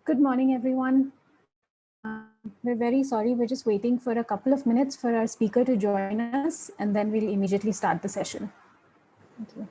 Good morning, everyone. We're very sorry. We're just waiting for a couple of minutes for our speaker to join us, and then we'll immediately start the session. Thank you.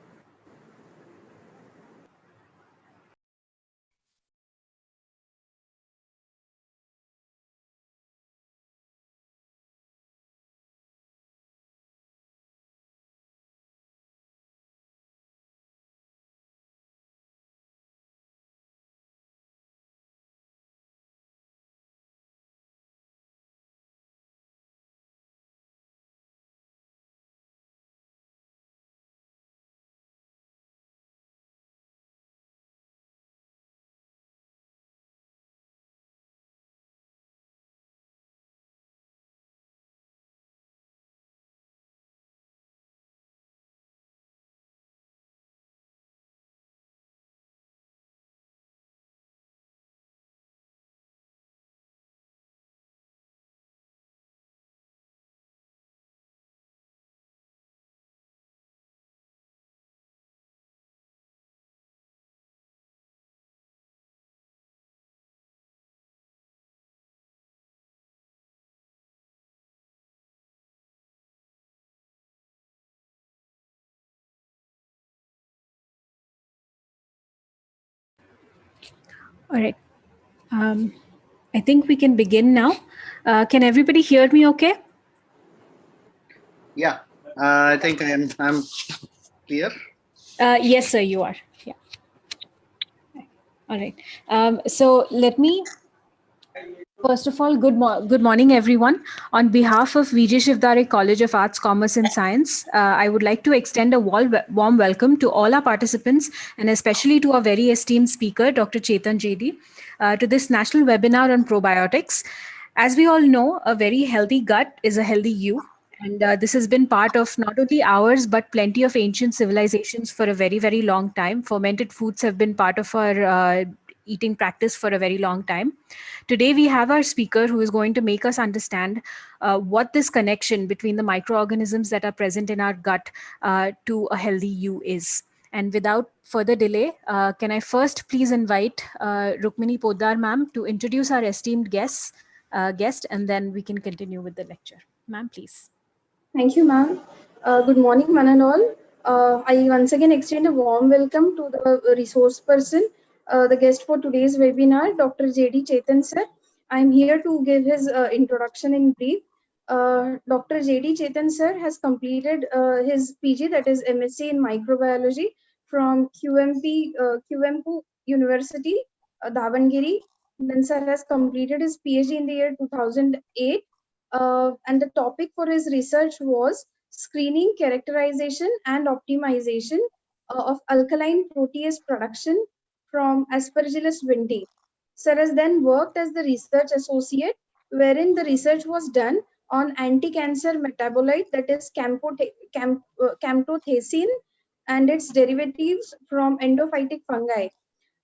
All right. I think we can begin now. Can everybody hear me okay? Yeah, I think I'm clear. Yes, sir, you are. Yeah. All right. So let me, first of all, good morning, everyone. On behalf of Vijay Shivdare College of Arts, Commerce and Science, I would like to extend a warm welcome to all our participants and especially to our very esteemed speaker, Dr. Chetan JD, to this national webinar on probiotics. As we all know, a very healthy gut is a healthy you. And this has been part of not only ours, but plenty of ancient civilizations for a very, very long time. Fermented foods have been part of our eating practice for a very long time. Today, we have our speaker who is going to make us understand what this connection between the microorganisms that are present in our gut to a healthy you is. And without further delay, can I first please invite Rukmini Poddar ma'am to introduce our esteemed guest, and then we can continue with the lecture. Ma'am, please. Thank you, ma'am. Good morning, one and all. I once again extend a warm welcome to the resource person, the guest for today's webinar, Dr. J.D. Chetan sir. I'm here to give his introduction in brief. Dr. J.D. Chetan sir has completed his PG, that is MSc in microbiology from QMP University, Davangere. Then sir has completed his PhD in the year 2008. And the topic for his research was screening, characterization, and optimization of alkaline protease production from Aspergillus vinti. Sir has then worked as the research associate, wherein the research was done on anti-cancer metabolite, that is camptothecin, and its derivatives from endophytic fungi.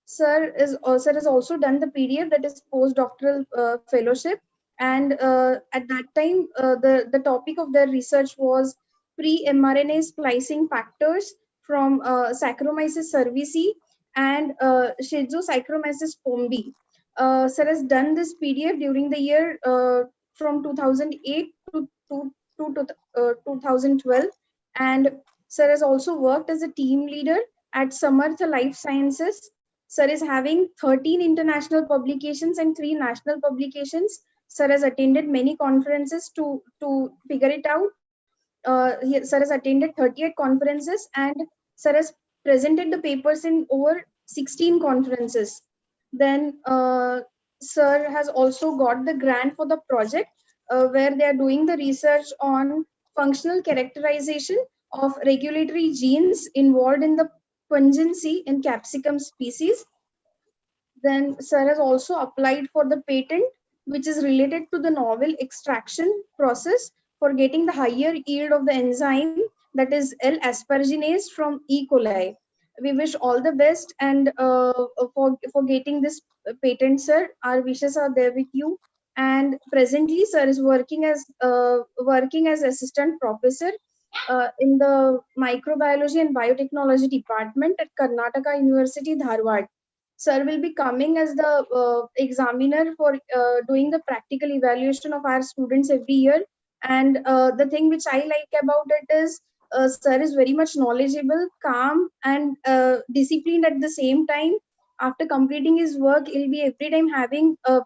Sir has also done the PDF, that is postdoctoral fellowship, and at that time the topic of their research was pre-mRNA splicing factors from Saccharomyces cerevisiae and Schizosaccharomyces pombe. Sir has done this PDF during the year from 2008 to 2012, and Sir has also worked as a team leader at Samartha Life Sciences. Sir is having 13 international publications and 3 national publications. Sir has attended many conferences to figure it out. Sir has attended 38 conferences, and Sir has presented the papers in over 16 conferences. Then Sir has also got the grant for the project where they are doing the research on functional characterization of regulatory genes involved in the pungency in capsicum species. Then Sir has also applied for the patent, which is related to the novel extraction process for getting the higher yield of the enzyme, that is L-asparginase from E. coli. We wish all the best, and for getting this patent, sir. Our wishes are there with you. And presently, sir is working as assistant professor in the microbiology and biotechnology department at Karnataka University, Dharwad. Sir will be coming as the examiner for doing the practical evaluation of our students every year. And the thing which I like about it is sir is very much knowledgeable, calm, and disciplined at the same time. After completing his work, he'll be every time having a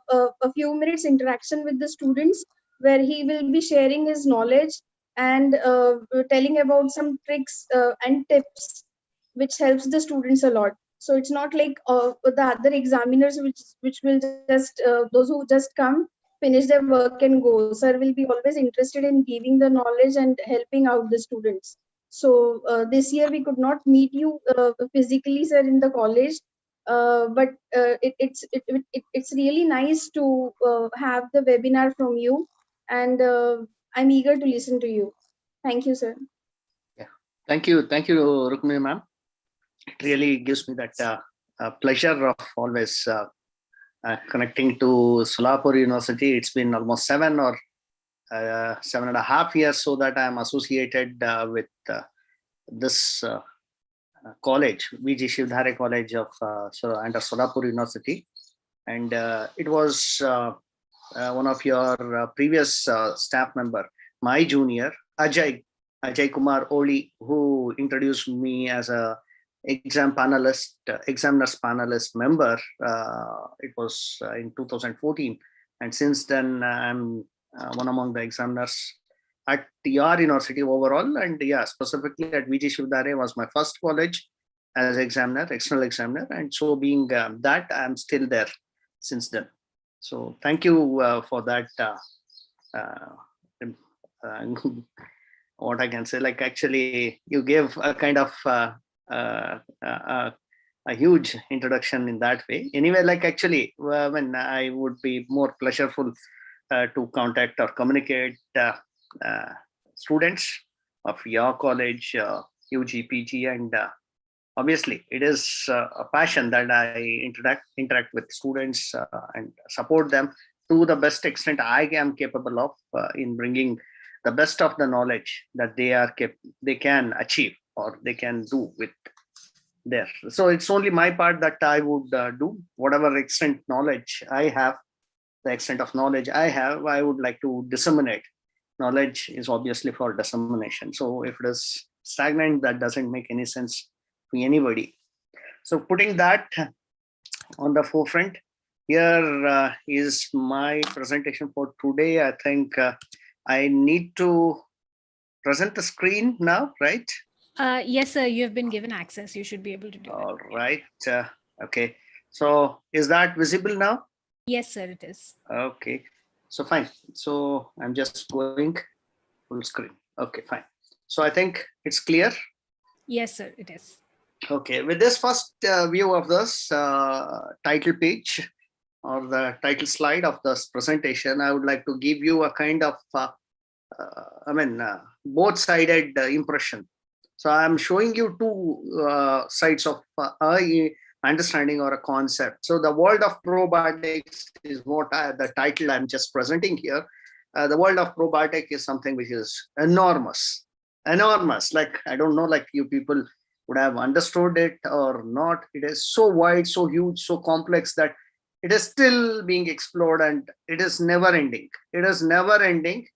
few minutes interaction with the students, where he will be sharing his knowledge and telling about some tricks and tips which helps the students a lot. So it's not like the other examiners which will just those who just come, finish their work and go. Sir will be always interested in giving the knowledge and helping out the students. So this year we could not meet you physically, sir, in the college, but it's really nice to have the webinar from you, and I'm eager to listen to you. Thank you, sir. Yeah. Thank you, Rukmini ma'am. It really gives me that pleasure of always connecting to Solapur University. It's been almost 7.5 years so that I'm associated with this college, V.G. Shivdhare College of under Solapur University. And it was one of your previous staff member, my junior, Ajay Kumar Oli, who introduced me as a examiners panelist member. It was in 2014, and since then I'm one among the examiners at your university overall, and yeah, specifically at V.G. Shivdhare was my first college as examiner, external examiner, and so being that I'm still there since then. So thank you for that. What I can say, like actually, you gave a kind of a huge introduction in that way. Anyway, like actually, when I would be more pleasureful to contact or communicate students of your college, UG, PG, and obviously it is a passion that I interact with students and support them to the best extent I am capable of in bringing the best of the knowledge that they can achieve or they can do with there. So it's only my part that I would do whatever extent knowledge I have. The extent of knowledge I have, I would like to disseminate. Knowledge is obviously for dissemination. So if it is stagnant, that doesn't make any sense to anybody. So putting that on the forefront, here is my presentation for today. I think I need to present the screen now, right? Yes, sir. You have been given access. You should be able to do it. All right. Okay. So is that visible now? Yes, sir, it is. Okay. So fine. So I'm just going full screen. Okay, fine. So I think it's clear. Yes, sir, it is. Okay. With this first view of this title page or the title slide of this presentation, I would like to give you a kind of both-sided impression. So I'm showing you two sides of understanding or a concept. So the world of probiotics is what the title I'm just presenting here. The world of probiotic is something which is enormous. Like, I don't know, like you people would have understood it or not. It is so wide, so huge, so complex that it is still being explored, and it is never ending. It is never ending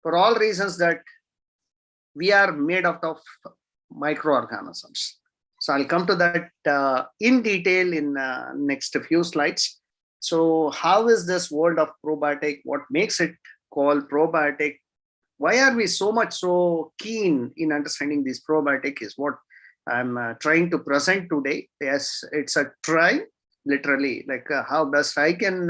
for all reasons that we are made out of microorganisms. So I'll come to that in detail in next few slides. So how is this world of probiotic? What makes it called probiotic? Why are we so keen in understanding this probiotic is what I'm trying to present today. Yes, it's a try, literally, like how best I can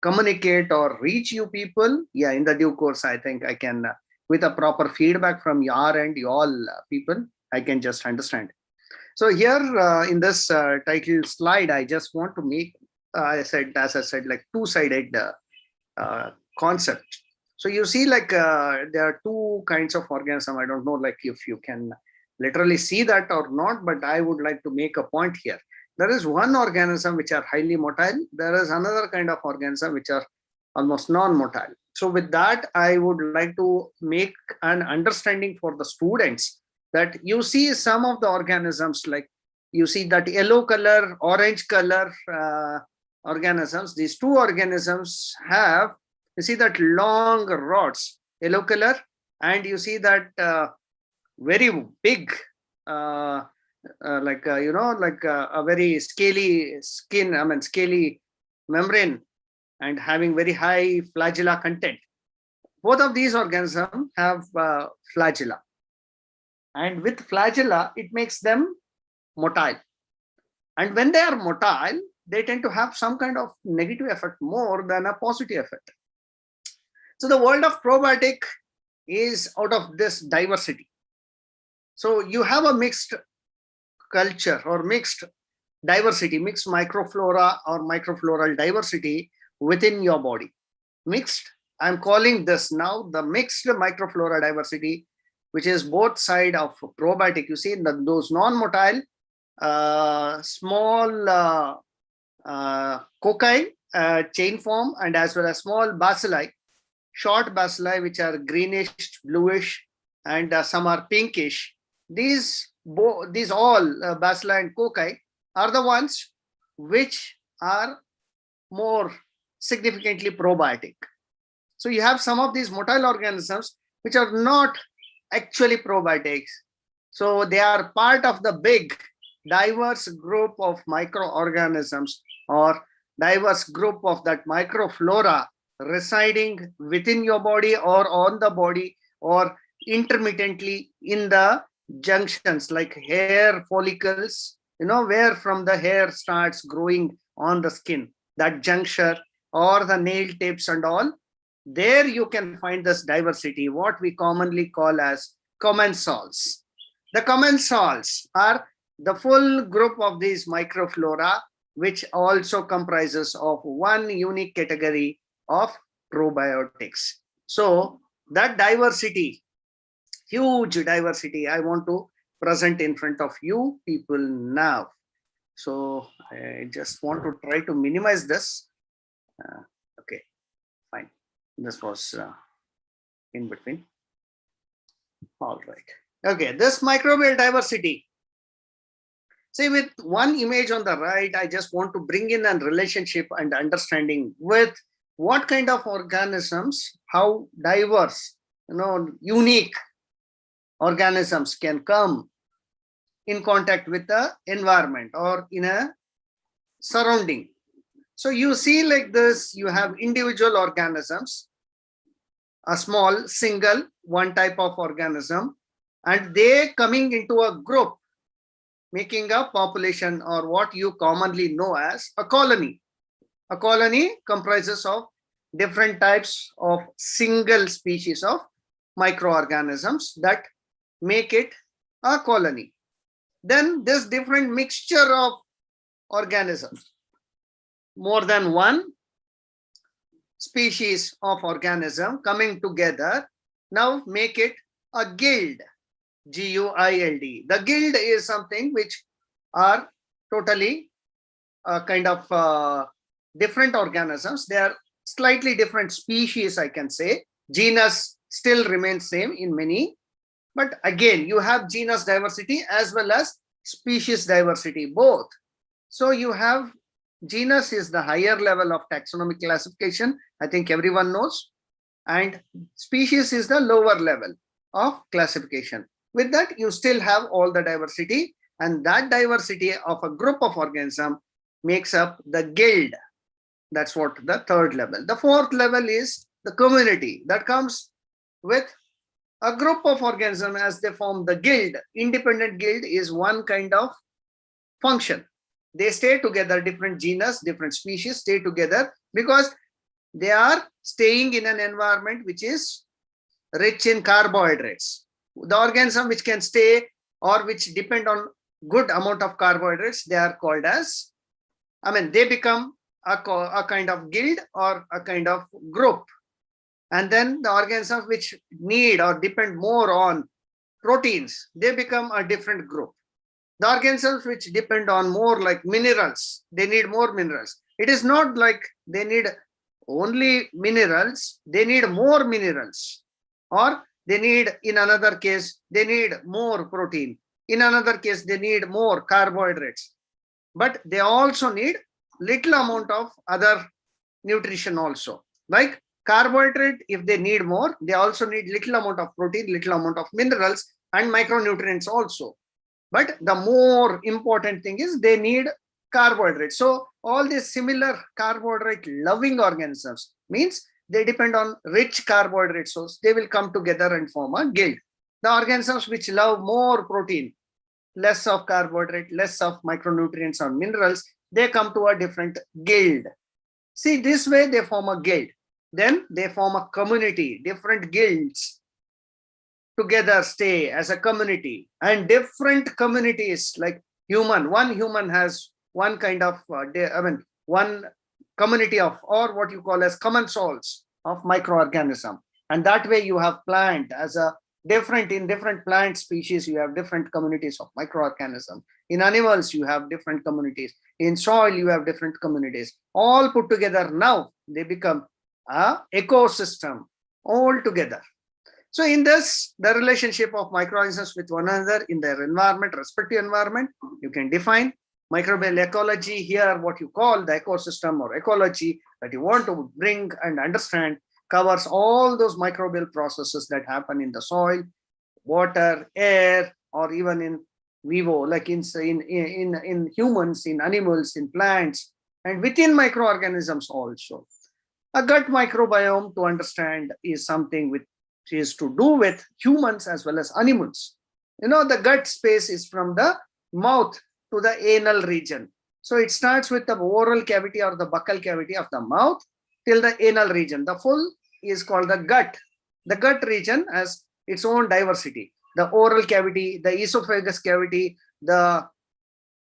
communicate or reach you people. Yeah, in the due course, I think I can, with a proper feedback from your end, you all people, I can just understand. So here in this title slide, I just want to make, as I said, like two-sided concept. So you see, like there are two kinds of organism. I don't know, like if you can literally see that or not, but I would like to make a point here. There is one organism which are highly motile. There is another kind of organism which are almost non-motile. So with that, I would like to make an understanding for the students that you see some of the organisms like You see that yellow color, orange color organisms. These two organisms have, you see that long rods, yellow color, and you see that very big, like like a very scaly skin. I mean, scaly membrane, and having very high flagella content. Both of these organisms have flagella, and with flagella, it makes them motile. And when they are motile, they tend to have some kind of negative effect more than a positive effect. So the world of probiotic is out of this diversity. So you have a mixed culture or mixed diversity, mixed microflora or microfloral diversity within your body. Mixed, I'm calling this now the mixed microflora diversity, which is both side of probiotic. You see those non-motile small cocci chain form, and as well as small bacilli, short bacilli, which are greenish, bluish, and some are pinkish. These all bacilli and cocci are the ones which are more significantly probiotic. So you have some of these motile organisms which are not actually probiotics. So they are part of the big diverse group of microorganisms or diverse group of that microflora residing within your body or on the body or intermittently in the junctions like hair follicles, where from the hair starts growing on the skin, that juncture, or the nail tips and all. There you can find this diversity, what we commonly call as commensals. The commensals are the full group of these microflora, which also comprises of one unique category of probiotics. So that diversity, huge diversity, I want to present in front of you people now. So I just want to try to minimize this. Okay, fine. This was in between. All right. Okay, this microbial diversity. See, with one image on the right, I just want to bring in a relationship and understanding with what kind of organisms, how diverse, unique organisms can come in contact with the environment or in a surrounding. So you see like this, you have individual organisms, a small single one type of organism, and they coming into a group, making a population, or what you commonly know as a colony. A colony comprises of different types of single species of microorganisms that make it a colony. Then this different mixture of organisms, more than one species of organism coming together, now make it a guild. G-U-I-L-D. The guild is something which are totally kind of different organisms. They are slightly different species, I can say. Genus still remains same in many. But again, you have genus diversity as well as species diversity, both. So you have genus is the higher level of taxonomic classification. I think everyone knows. And species is the lower level of classification. With that, you still have all the diversity, and that diversity of a group of organism makes up the guild. That's what the third level. The fourth level is the community that comes with a group of organisms as they form the guild. Independent guild is one kind of function. They stay together, different genus, different species stay together because they are staying in an environment which is rich in carbohydrates. The organism which can stay or which depend on good amount of carbohydrates, they are called as, they become a kind of guild or a kind of group. And then the organisms which need or depend more on proteins, they become a different group. The organisms which depend on more like minerals, they need more minerals. It is not like they need only minerals, they need more minerals. Or they need, in another case, they need more protein. In another case, they need more carbohydrates, but they also need little amount of other nutrition also. Like carbohydrate, if they need more, they also need little amount of protein, little amount of minerals and micronutrients also. But the more important thing is they need carbohydrates. So all these similar carbohydrate loving organisms means they depend on rich carbohydrate source. They will come together and form a guild. The organisms which love more protein, less of carbohydrate, less of micronutrients or minerals, they come to a different guild. See, this way they form a guild. Then they form a community, different guilds together stay as a community, and different communities like one human has one kind of, one community of, or what you call as common souls of microorganism. And that way you have plant as a in different plant species, you have different communities of microorganism. In animals, you have different communities. In soil, you have different communities. All put together, now they become a ecosystem all together. So in this, the relationship of microorganisms with one another in their environment, respective environment, you can define microbial ecology here. What you call the ecosystem or ecology that you want to bring and understand covers all those microbial processes that happen in the soil, water, air, or even in vivo, like in humans, in animals, in plants, and within microorganisms also. A gut microbiome, to understand, is something which is to do with humans as well as animals. You know, the gut space is from the mouth to the anal region. So it starts with the oral cavity or the buccal cavity of the mouth till the anal region. The full is called the gut. The gut region has its own diversity. The oral cavity, the esophagus cavity, the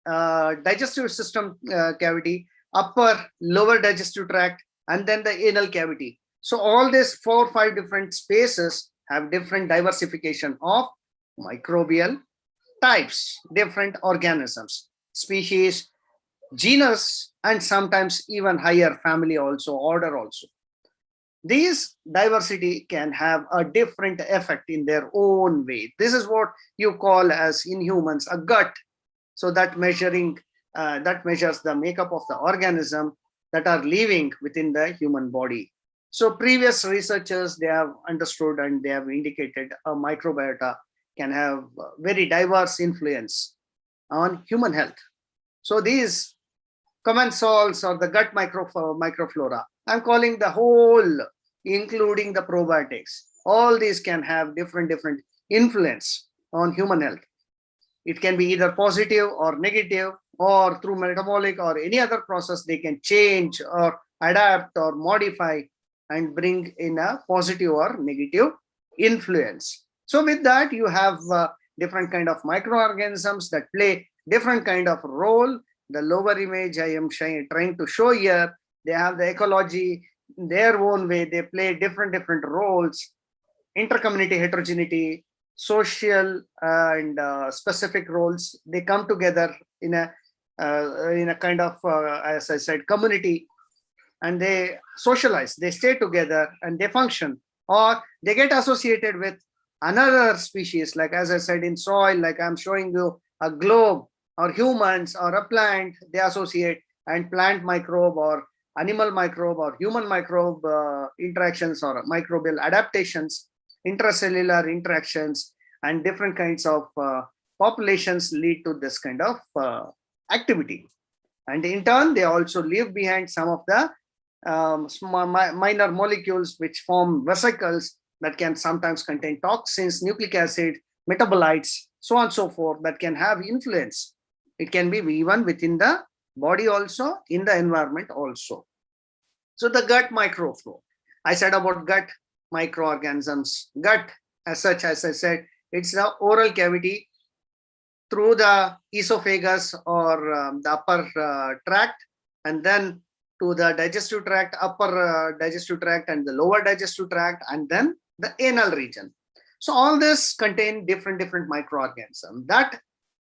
digestive system cavity, upper, lower digestive tract, and then the anal cavity. So all these 4 or 5 different spaces have different diversification of microbial types, different organisms, species, genus, and sometimes even higher family also, order also. These diversity can have a different effect in their own way. This is what you call as in humans a gut. So that that measures the makeup of the organism that are living within the human body. So previous researchers, they have understood and they have indicated a microbiota can have very diverse influence on human health. So these commensals or the gut microflora, I'm calling the whole, including the probiotics. All these can have different influence on human health. It can be either positive or negative, or through metabolic or any other process, they can change or adapt or modify and bring in a positive or negative influence. So with that, you have different kind of microorganisms that play different kind of role. The lower image I am trying to show here, they have the ecology in their own way. They play different roles, intercommunity heterogeneity, social and specific roles. They come together in a kind of, as I said, community, and they socialize, they stay together and they function, or they get associated with another species. Like as I said, in soil, like I'm showing you a globe, or humans or a plant, they associate, and plant microbe or animal microbe or human microbe interactions or microbial adaptations, intracellular interactions, and different kinds of populations lead to this kind of activity. And in turn, they also leave behind some of the minor molecules which form vesicles that can sometimes contain toxins, nucleic acid, metabolites, so on and so forth, that can have influence. It can be even within the body also, in the environment also. So the gut microflow, I said about gut microorganisms. Gut as such, as I said, it's the oral cavity through the esophagus or the upper tract, and then to the digestive tract, upper digestive tract and the lower digestive tract, and then the anal region. So all this contain different microorganisms. That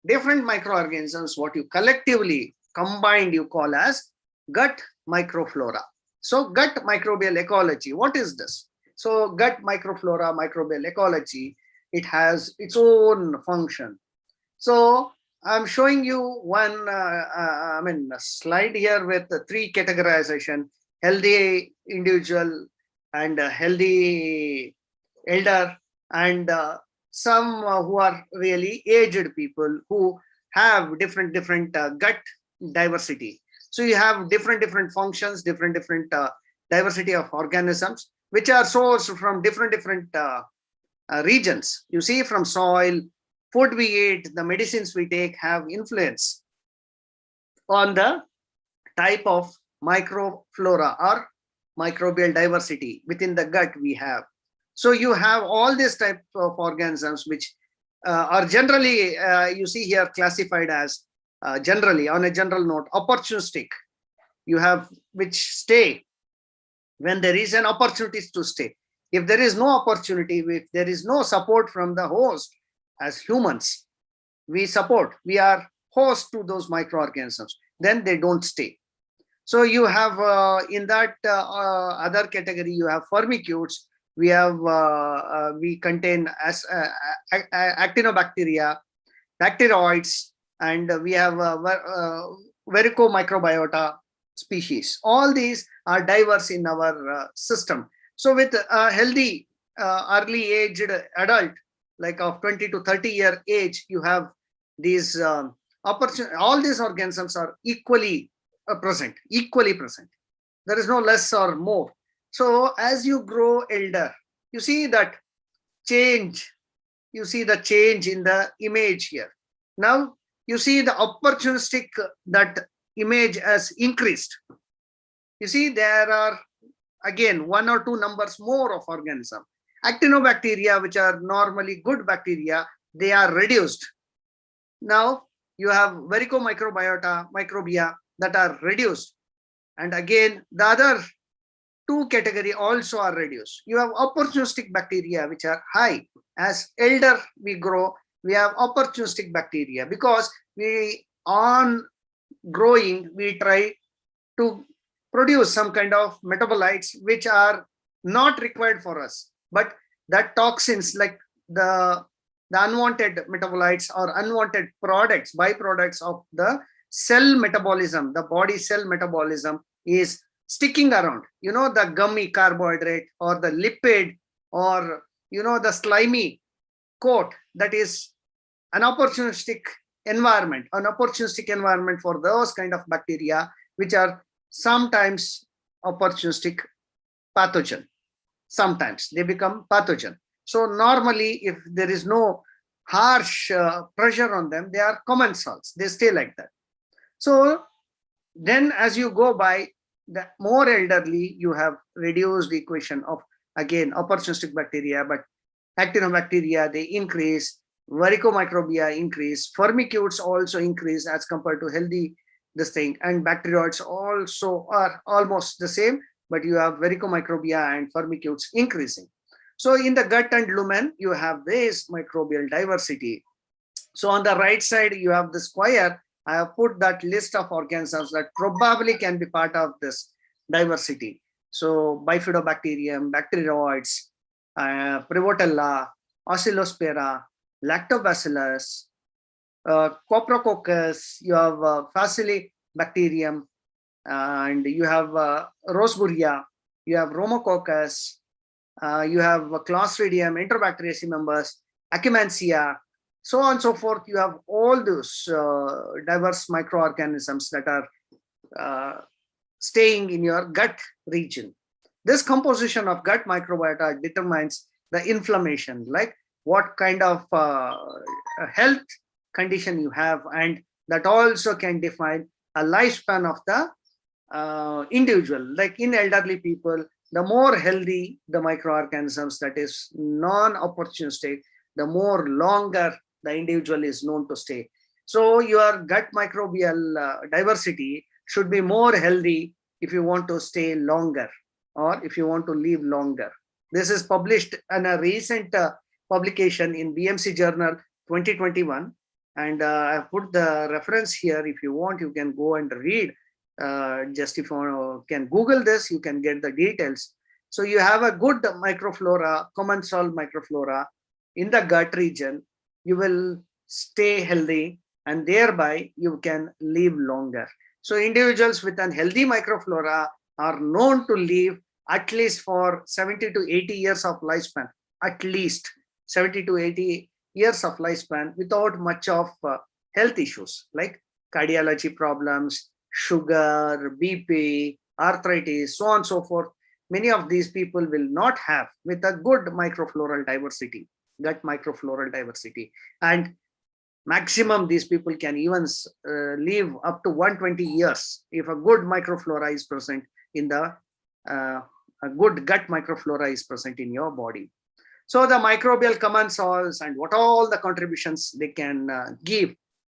different microorganisms, what you collectively combined, you call as gut microflora. So gut microbial ecology, what is this? So gut microflora, microbial ecology, it has its own function. So I'm showing you one, a slide here with the three categorization: healthy individual and healthy elder, and some who are really aged people who have different gut diversity. So you have different functions, different diversity of organisms which are sourced from different regions. You see, from soil, food we eat, the medicines we take have influence on the type of microflora or microbial diversity within the gut we have. So you have all these types of organisms which are generally, you see here, classified as generally, on a general note, opportunistic. You have which stay when there is an opportunity to stay. If there is no opportunity, if there is no support from the host, as humans, we are host to those microorganisms, then they don't stay. So you have in that other category, you have firmicutes. We have we contain as actinobacteria, bacteroids, and we have vericomicrobiota species. All these are diverse in our system. So with a healthy early aged adult, like of 20 to 30-year age, you have these opportunity. All these organisms are equally present. There is no less or more. So as you grow elder, you see that change. You see the change in the image here. Now you see the opportunistic, that image has increased. You see, there are again one or two numbers more of organism. Actinobacteria, which are normally good bacteria, they are reduced. Now you have vericomicrobiota, microbia, that are reduced. And again, the other two category also are reduced. You have opportunistic bacteria which are high. As elder we grow, we have opportunistic bacteria, because we on growing, we try to produce some kind of metabolites which are not required for us, but that toxins, like the unwanted metabolites or unwanted products, byproducts of the cell metabolism, the body cell metabolism, is sticking around. You know, the gummy carbohydrate or the lipid, or you know, the slimy coat, that is an opportunistic environment for those kind of bacteria, which are sometimes opportunistic pathogen. Sometimes they become pathogen. So normally, if there is no harsh pressure on them, they are common salts. They stay like that. So then as you go by, the more elderly, you have reduced the equation of, again, opportunistic bacteria, but actinobacteria, they increase, vericomicrobia increase, firmicutes also increase as compared to healthy this thing, and bacteroids also are almost the same, but you have vericomicrobia and firmicutes increasing. So in the gut and lumen, you have this microbial diversity. So on the right side, you have the square. I have put that list of organisms that probably can be part of this diversity. So bifidobacterium, bacteroids, Prevotella, Oscillospora, Lactobacillus, Coprococcus, you have Facilibacterium, and you have Roseburia, you have Rhomococcus, you have Clostridium, Enterobacteriaceae members, Akkermansia, so on and so forth. You have all those diverse microorganisms that are staying in your gut region. This composition of gut microbiota determines the inflammation, like what kind of health condition you have, and that also can define a lifespan of the individual. Like in elderly people, the more healthy the microorganisms, that is non-opportunistic, the more longer the individual is known to stay. So your gut microbial diversity should be more healthy if you want to stay longer, or if you want to live longer. This is published in a recent publication in BMC Journal 2021. And I've put the reference here. If you want, you can go and read. Just if you can Google this, you can get the details. So you have a good microflora, commensal microflora in the gut region. You will stay healthy, and thereby you can live longer. So individuals with an healthy microflora are known to live at least for 70 to 80 years of lifespan, at least 70 to 80 years of lifespan without much of health issues like cardiology problems, sugar, BP, arthritis, so on and so forth. Many of these people will not have with a good microfloral diversity, gut microfloral diversity. And maximum these people can even live up to 120 years if a good microflora is present in the a good gut microflora is present in your body. So the microbial commensals and what all the contributions they can give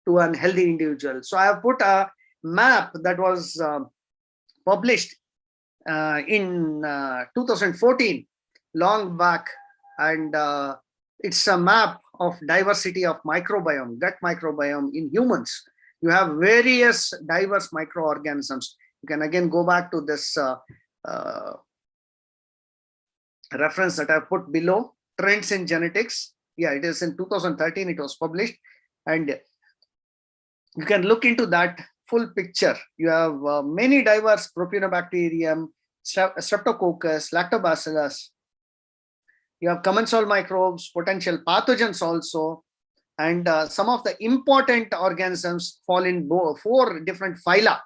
to an healthy individual. So I have put a map that was published in 2014, long back, and it's a map of diversity of microbiome, gut microbiome in humans. You have various diverse microorganisms. You can again go back to this reference that I put below, Trends in Genetics. Yeah, it is in 2013 it was published, and you can look into that full picture. You have many diverse Propionibacterium, Streptococcus, Lactobacillus. You have commensal microbes, potential pathogens also, and some of the important organisms fall in 4 different phyla: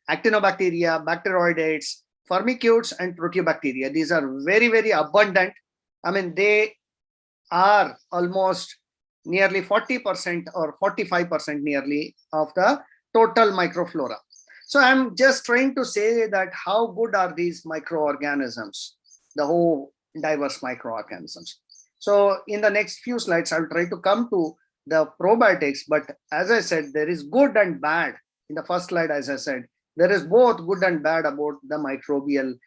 Actinobacteria, Bacteroidetes, Firmicutes, and Proteobacteria. These are very, very abundant. I mean, they are almost nearly 40% or 45% nearly of the total microflora. So I'm just trying to say that how good are these microorganisms, the whole diverse microorganisms. So in the next few slides, I'll try to come to the probiotics. But as I said, there is good and bad. In the first slide, as I said, there is both good and bad about the microbial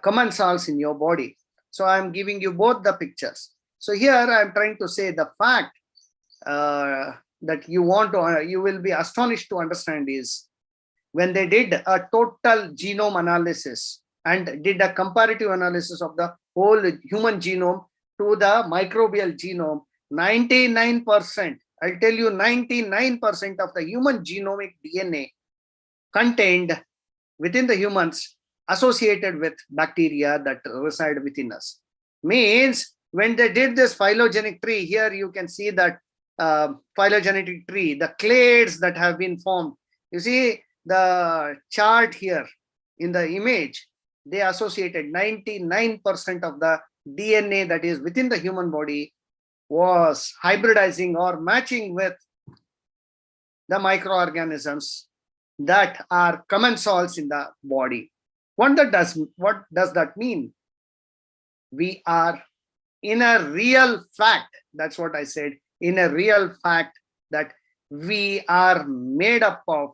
commensals in your body. So I'm giving you both the pictures. So here I'm trying to say the fact that you will be astonished to understand is when they did a total genome analysis and did a comparative analysis of the whole human genome to the microbial genome, 99%, I'll tell you 99% of the human genomic DNA contained within the humans associated with bacteria that reside within us. Means when they did this phylogenetic tree, here you can see that phylogenetic tree, the clades that have been formed. You see the chart here in the image, they associated 99% of the DNA that is within the human body was hybridizing or matching with the microorganisms that are commensals in the body. What does that mean? We are in a real fact, that's what I said, in a real fact that we are made up of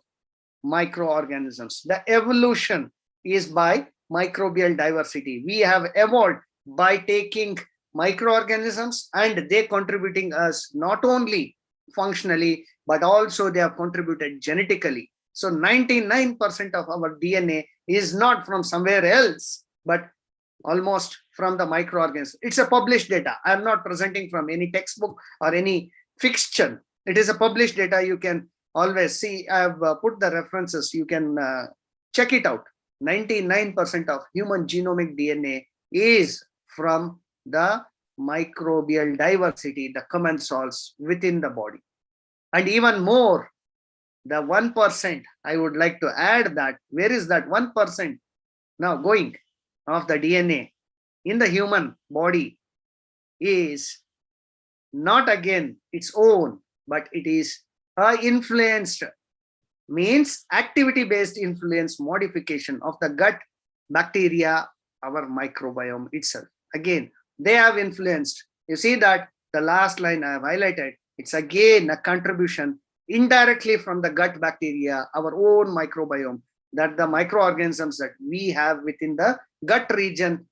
microorganisms. The evolution is by microbial diversity. We have evolved by taking microorganisms and they contributing us not only functionally, but also they have contributed genetically. So 99% of our DNA is not from somewhere else, but almost from the microorganisms. It's a published data. I'm not presenting from any textbook or any fiction. It is a published data. You can always see. I've put the references. You can check it out. 99% of human genomic DNA is from the microbial diversity, the commensals within the body. And even more, the 1%, I would like to add that, where is that 1% now going of the DNA in the human body is not again its own, but it is influenced, means activity-based influence modification of the gut bacteria, our microbiome itself. Again, they have influenced. You see that the last line I have highlighted, it's again a contribution indirectly from the gut bacteria, our own microbiome, that the microorganisms that we have within the gut region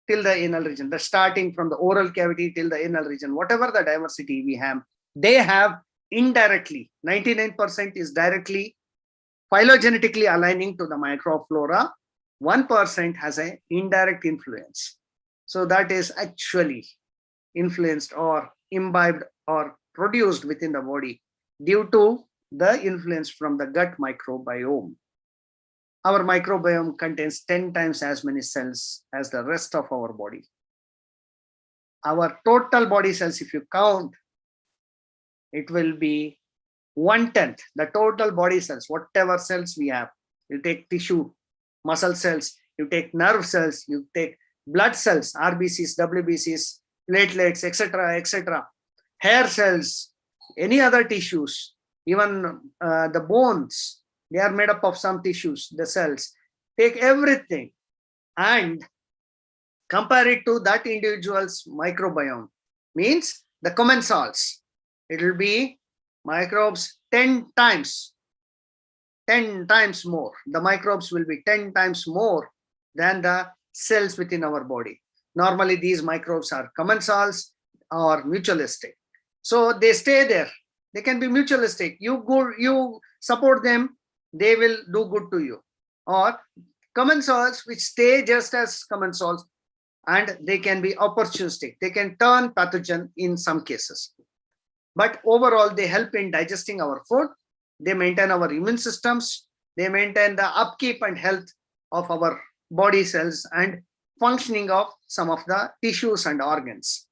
till the anal region, the starting from the oral cavity till the anal region, whatever the diversity we have, they have indirectly, 99% is directly phylogenetically aligning to the microflora, 1% has an indirect influence. So that is actually influenced or imbibed or produced within the body due to the influence from the gut microbiome. Our microbiome contains 10 times as many cells as the rest of our body. Our total body cells, if you count, it will be 1/10, the total body cells, whatever cells we have. You take tissue, muscle cells, you take nerve cells, you take blood cells, RBCs, WBCs, platelets, etc., etc., hair cells, any other tissues, even the bones, they are made up of some tissues, the cells. Take everything and compare it to that individual's microbiome, means the commensals. It will be microbes 10 times more. The microbes will be 10 times more than the cells within our body. Normally, these microbes are commensals or mutualistic. So they stay there. They can be mutualistic. You support them, they will do good to you. Or commensals which stay just as commensals, and they can be opportunistic. They can turn pathogen in some cases. But overall, they help in digesting our food. They maintain our immune systems. They maintain the upkeep and health of our body cells and functioning of some of the tissues and organs.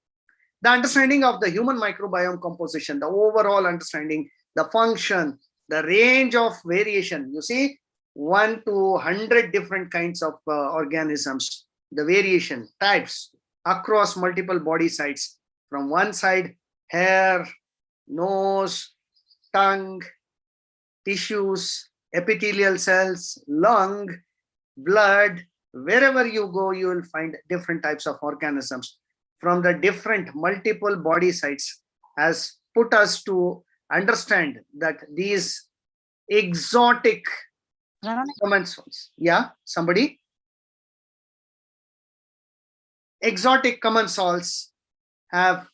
The understanding of the human microbiome composition, the overall understanding, the function, the range of variation. You see, 1 to 100 different kinds of organisms, the variation types across multiple body sites. From one side, hair, nose, tongue, tissues, epithelial cells, lung, blood. Wherever you go, you will find different types of organisms from the different multiple body sites, has put us to understand that these exotic commensals. Yeah, somebody? Exotic commensals have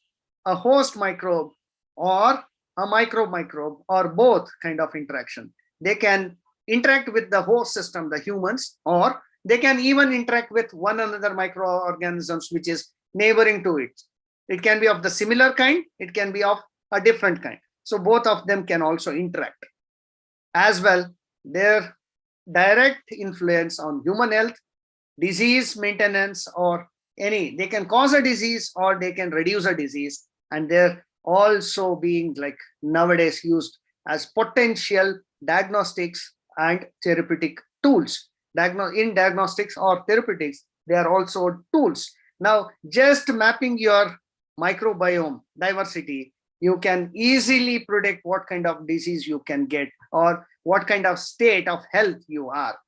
a host microbe or a microbe or both kind of interaction. They can interact with the host system, the humans, or they can even interact with one another microorganisms which is neighboring to it. It can be of the similar kind, it can be of a different kind. So both of them can also interact. As well, their direct influence on human health, disease maintenance, or any, they can cause a disease or they can reduce a disease, and they're also being like nowadays used as potential diagnostics and therapeutic tools. In diagnostics or therapeutics, they are also tools. Now, just mapping your microbiome diversity, you can easily predict what kind of disease you can get or what kind of state of health you are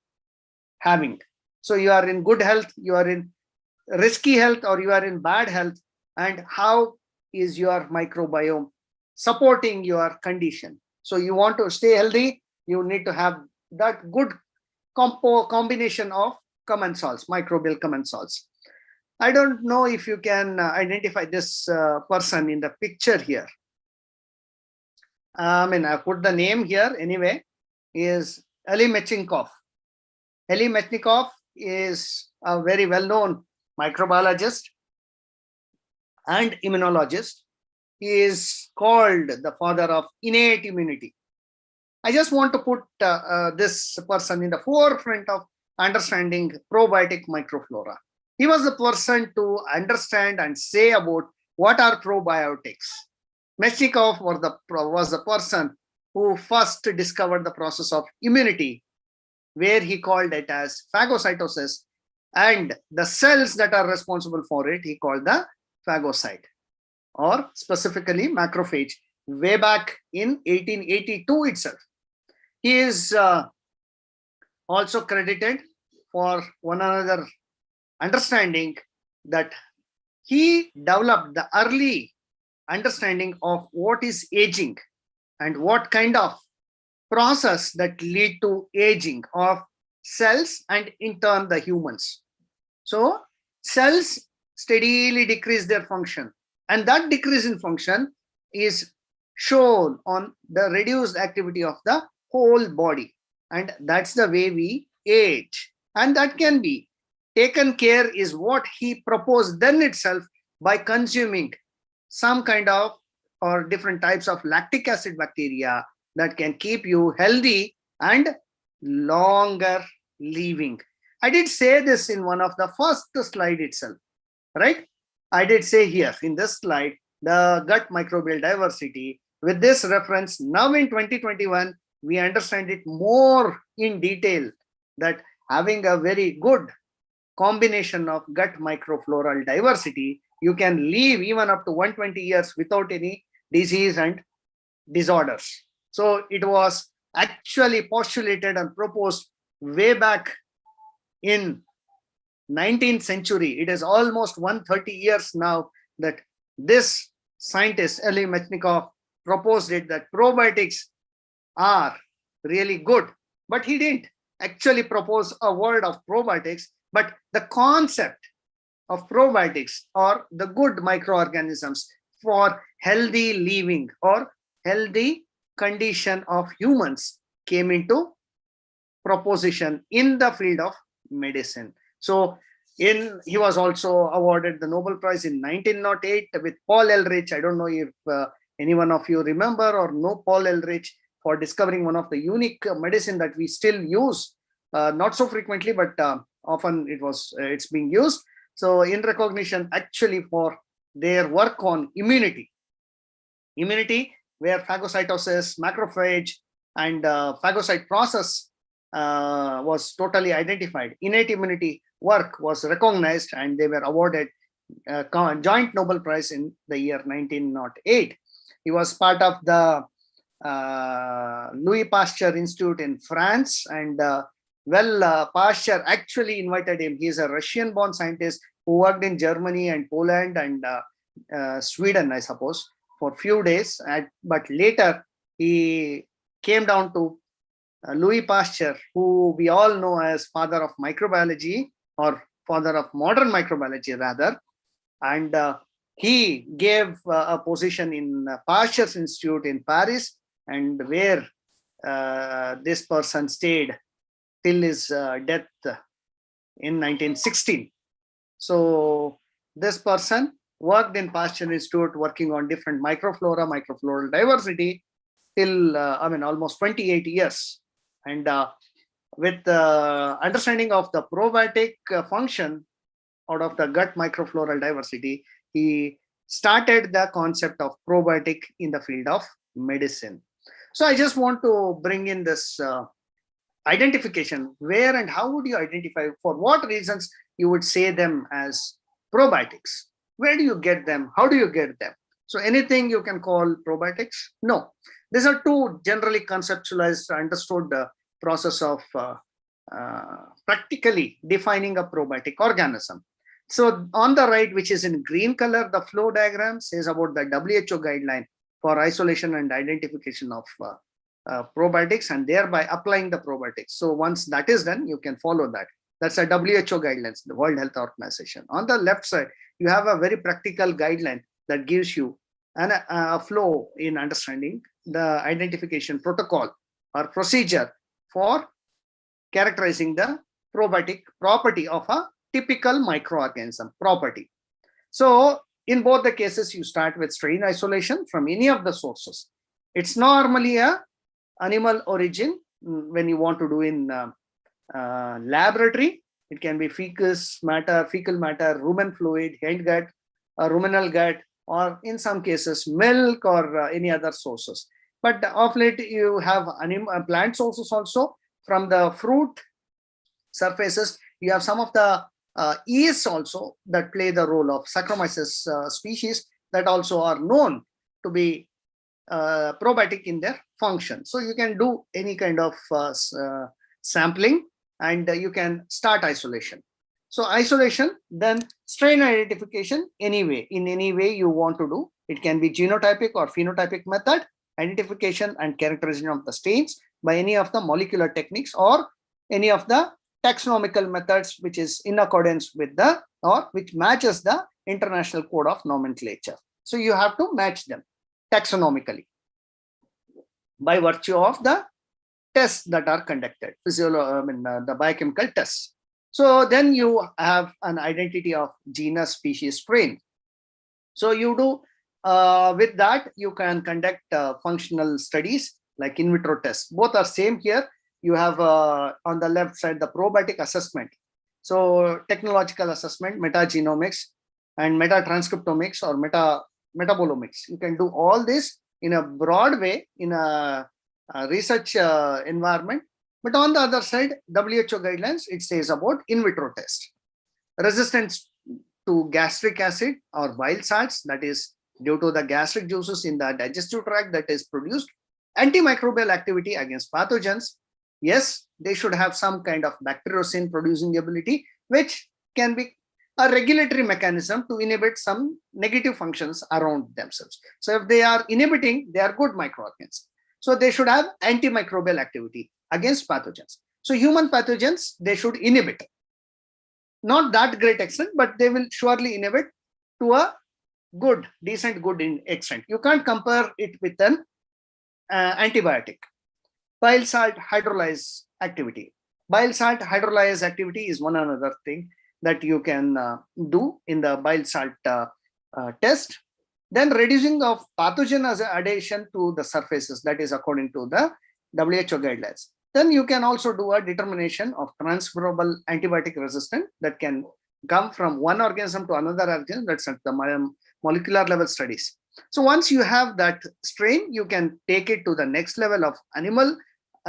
having. So you are in good health, you are in risky health, or you are in bad health, and how is your microbiome supporting your condition. So you want to stay healthy, you need to have that good combination of commensals, microbial commensals. I don't know if you can identify this person in the picture here. I put the name here anyway, is Eli Metchnikoff. Eli Metchnikoff is a very well-known microbiologist and immunologist. He is called the father of innate immunity. I just want to put this person in the forefront of understanding probiotic microflora. He was the person to understand and say about what are probiotics. Metchnikoff was the person who first discovered the process of immunity, where he called it as phagocytosis, and the cells that are responsible for it, he called the phagocyte, or specifically macrophage, way back in 1882 itself. He is also credited for one another understanding that he developed the early understanding of what is aging and what kind of process that lead to aging of cells and in turn the humans. So cells steadily decrease their function, and that decrease in function is shown on the reduced activity of the whole body, and that's the way we age. And that can be taken care is what he proposed then itself by consuming some kind of or different types of lactic acid bacteria that can keep you healthy and longer living. I did say this in one of the first slide itself, right? I did say here in this slide, the gut microbial diversity. With this reference, now in 2021, we understand it more in detail that having a very good combination of gut microfloral diversity, you can live even up to 120 years without any disease and disorders. So it was actually postulated and proposed way back in 19th century. It is almost 130 years now that this scientist Eli Mechnikov proposed it, that probiotics are really good, but he didn't actually propose a word of probiotics, but the concept of probiotics or the good microorganisms for healthy living or healthy condition of humans came into proposition in the field of medicine. So he was also awarded the Nobel Prize in 1908 with Paul Ehrlich. I don't know if any one of you remember or know Paul Ehrlich, for discovering one of the unique medicine that we still use, not so frequently, but often it's being used. So in recognition actually for their work on immunity, where phagocytosis, macrophage, and phagocyte process was totally identified. Innate immunity work was recognized, and they were awarded joint Nobel Prize in the year 1908. He was part of the Louis Pasteur Institute in France, and Pasteur actually invited him. He's a Russian-born scientist who worked in Germany and Poland and Sweden, I suppose, for a few days. But later he came down to Louis Pasteur, who we all know as father of microbiology, or father of modern microbiology rather, and he gave a position in Pasteur's Institute in Paris, and where this person stayed till his death in 1916. So this person worked in Pasteur Institute working on different microflora, microfloral diversity till almost 28 years. And with understanding of the probiotic function out of the gut microfloral diversity, he started the concept of probiotic in the field of medicine. So I just want to bring in this identification. Where and how would you identify, for what reasons you would say them as probiotics? Where do you get them? How do you get them? So anything you can call probiotics? No. These are two generally conceptualized, understood process of practically defining a probiotic organism. So on the right, which is in green color, the flow diagram says about the WHO guideline for isolation and identification of probiotics, and thereby applying the probiotics. So once that is done, you can follow that. That's a WHO guidelines, the World Health Organization. On the left side, you have a very practical guideline that gives you a flow in understanding the identification protocol or procedure for characterizing the probiotic property of a typical microorganism property. So in both the cases, you start with strain isolation from any of the sources. It's normally a animal origin when you want to do in laboratory. It can be fecal matter, rumen fluid, head gut, ruminal gut, or in some cases milk or any other sources. But of late you have plant sources also. From the fruit surfaces, you have some of the yeasts also that play the role of Saccharomyces species that also are known to be probiotic in their function. So you can do any kind of sampling, and you can start isolation. So isolation, then strain identification, in any way you want to do. It can be genotypic or phenotypic method, identification and characterization of the strains by any of the molecular techniques or any of the taxonomical methods, which is in accordance with the, or which matches the International Code of Nomenclature. So you have to match them taxonomically by virtue of the tests that are conducted, the biochemical tests. So then you have an identity of genus, species, strain. So you do With that, you can conduct functional studies like in vitro tests. Both are same here. You have on the left side the probiotic assessment. So technological assessment, metagenomics, and metatranscriptomics or metabolomics. You can do all this in a broad way in a research environment. But on the other side, WHO guidelines, it says about in vitro test. Resistance to gastric acid or bile salts, that is due to the gastric juices in the digestive tract that is produced. Antimicrobial activity against pathogens. Yes, they should have some kind of bacteriocin producing ability, which can be a regulatory mechanism to inhibit some negative functions around themselves. So if they are inhibiting, they are good microorganisms. So they should have antimicrobial activity against pathogens. So human pathogens, they should inhibit. Not that great extent, but they will surely inhibit to a good, decent, good in extent. You can't compare it with an antibiotic. Bile salt hydrolyze activity. Bile salt hydrolyze activity is one another thing that you can do in the bile salt test. Then reducing of pathogen as adhesion to the surfaces, that is according to the WHO guidelines. Then you can also do a determination of transferable antibiotic resistance that can come from one organism to another organism. That's at the molecular level studies. So once you have that strain, you can take it to the next level of animal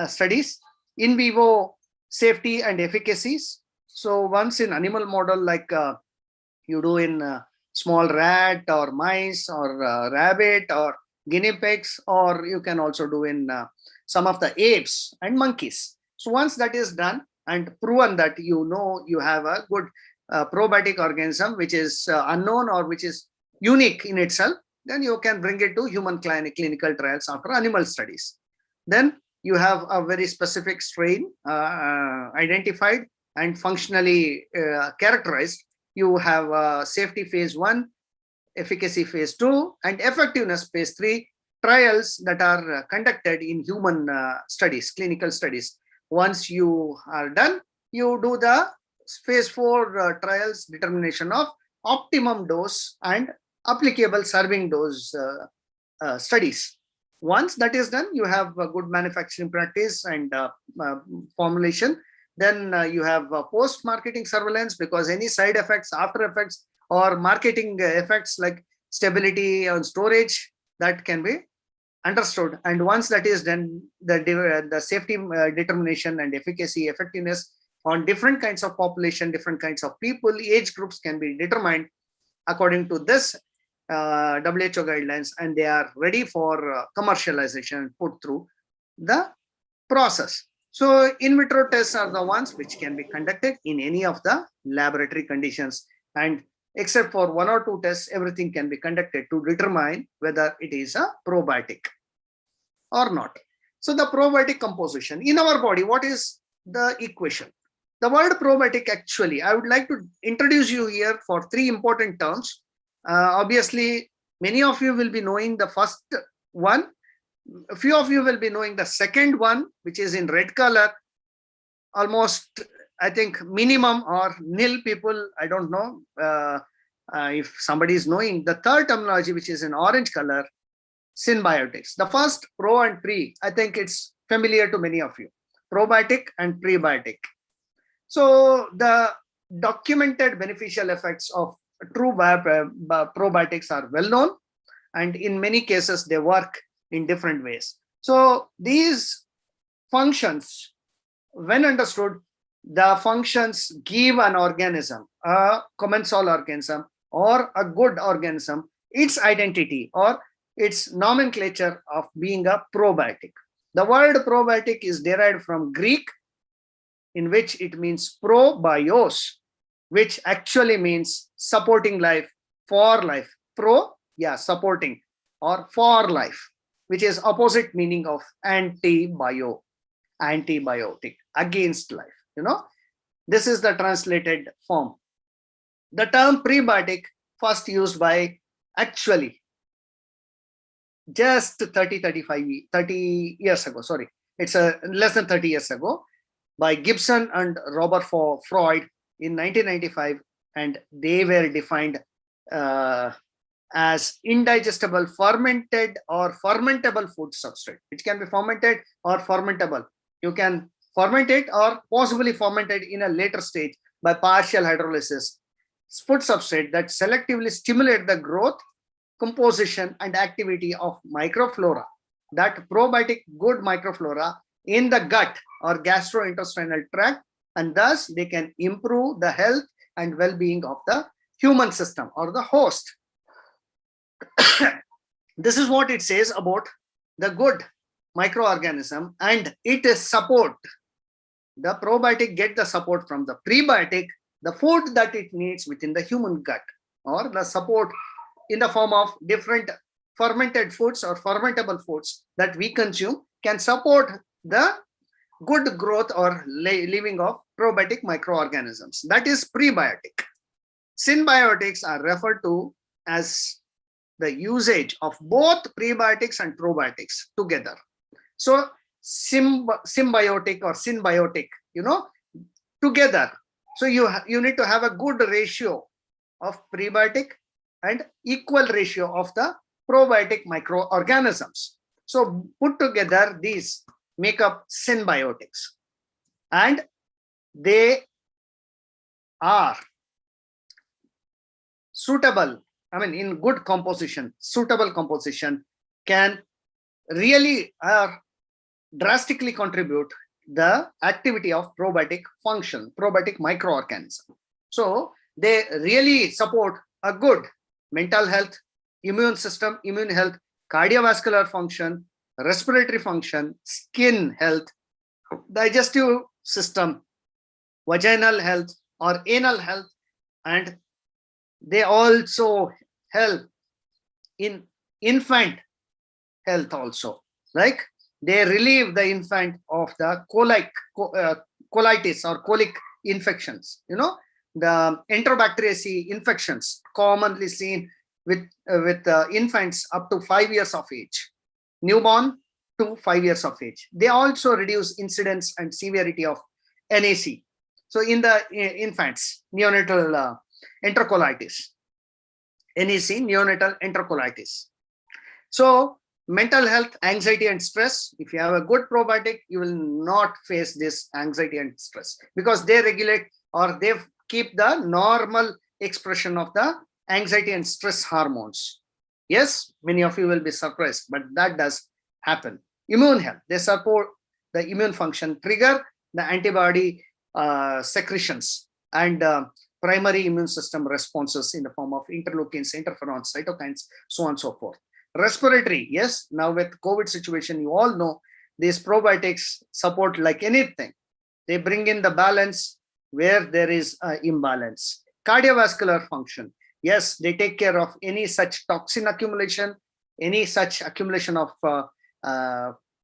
studies, in vivo safety and efficacies. So once in animal model, like you do in small rat or mice or rabbit or guinea pigs, or you can also do in some of the apes and monkeys. So once that is done and proven that you have a good probiotic organism which is unknown or which is unique in itself, then you can bring it to human clinical trials after animal studies. Then you have a very specific strain identified and functionally characterized. You have safety phase 1, efficacy phase 2, and effectiveness phase 3 trials that are conducted in human studies, clinical studies. Once you are done, you do the phase 4 trials determination of optimum dose and applicable serving dose studies. Once that is done, you have a good manufacturing practice and formulation. Then you have post-marketing surveillance, because any side effects, after effects, or marketing effects like stability and storage, that can be understood. And once that is done, the safety determination and efficacy, effectiveness on different kinds of population, different kinds of people, age groups can be determined according to this WHO guidelines, and they are ready for commercialization and put through the process. So in vitro tests are the ones which can be conducted in any of the laboratory conditions, and except for 1 or 2 tests, everything can be conducted to determine whether it is a probiotic or not. So the probiotic composition in our body, what is the equation? The word probiotic, actually, I would like to introduce you here for 3 important terms. Obviously, many of you will be knowing the first one. A few of you will be knowing the second one, which is in red color. Almost, I think, minimum or nil people, I don't know if somebody is knowing. The third terminology, which is in orange color, symbiotics. The first, pro and pre, I think it's familiar to many of you. Probiotic and prebiotic. So the documented beneficial effects of true probiotics are well known, and in many cases they work in different ways. So these functions, when understood, the functions give an organism, a commensal organism or a good organism, its identity or its nomenclature of being a probiotic. The word probiotic is derived from Greek, in which it means probios, which actually means supporting life, for life. Pro, yeah, supporting, or for life, which is opposite meaning of antibiotic, against life. This is the translated form. The term prebiotic first used by, actually, just 30 years ago, sorry, it's less than 30 years ago, by Gibson and Robert Freud in 1995, and they were defined as indigestible, fermented or fermentable food substrate. It can be fermented or fermentable. You can ferment it or possibly fermented in a later stage by partial hydrolysis. Food substrate that selectively stimulate the growth, composition, and activity of microflora, that probiotic good microflora in the gut or gastrointestinal tract, and thus they can improve the health and well-being of the human system or the host. This is what it says about the good microorganism, and it is support. The probiotic get the support from the prebiotic, the food that it needs within the human gut, or the support in the form of different fermented foods or fermentable foods that we consume can support the good growth or living of probiotic microorganisms. That is prebiotic. Symbiotics are referred to as the usage of both prebiotics and probiotics together. So symbiotic or symbiotic, together. So you need to have a good ratio of prebiotic and equal ratio of the probiotic microorganisms. So put together, these make up symbiotics, and they are suitable. I mean, in good composition, suitable composition can really drastically contribute the activity of probiotic function, probiotic microorganism. So they really support a good mental health, immune system, immune health, cardiovascular function, respiratory function, skin health, digestive system, vaginal health or anal health, and they also help in infant health also. Like they relieve the infant of the colitis or colic infections. The Enterobacteriaceae infections commonly seen with infants up to 5 years of age, newborn to 5 years of age. They also reduce incidence and severity of NAC. So in the infants, neonatal enterocolitis, NEC, neonatal enterocolitis. So mental health, anxiety and stress, if you have a good probiotic, you will not face this anxiety and stress because they regulate or they keep the normal expression of the anxiety and stress hormones. Yes, many of you will be surprised, but that does happen. Immune health, they support the immune function, trigger the antibody secretions and primary immune system responses in the form of interleukins, interferons, cytokines, so on and so forth. Respiratory, yes, now with COVID situation, you all know these probiotics support like anything. They bring in the balance where there is imbalance. Cardiovascular function, yes, they take care of any such toxin accumulation, any such accumulation of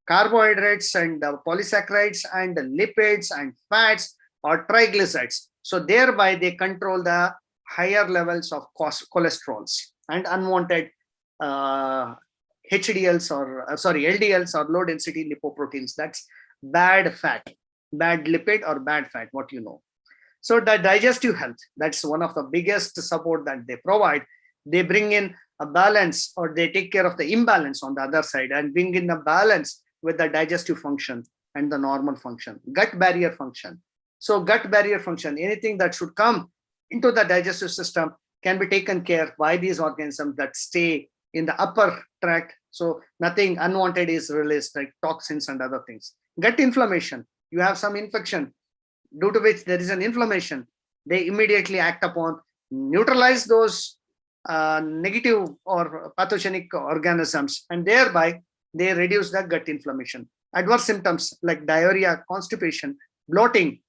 carbohydrates and polysaccharides and lipids and fats or triglycerides. So thereby they control the higher levels of cholesterols and unwanted HDLs or LDLs or low density lipoproteins. That's bad fat, bad lipid or bad fat, what you know. So the digestive health, that's one of the biggest support that they provide. They bring in a balance or they take care of the imbalance on the other side and bring in a balance with the digestive function and the normal function. Gut barrier function. So gut barrier function, anything that should come into the digestive system can be taken care by these organisms that stay in the upper tract. So nothing unwanted is released like toxins and other things. Gut inflammation, you have some infection due to which there is an inflammation. They immediately act upon, neutralize those negative or pathogenic organisms, and thereby they reduce the gut inflammation. Adverse symptoms like diarrhea, constipation, bloating,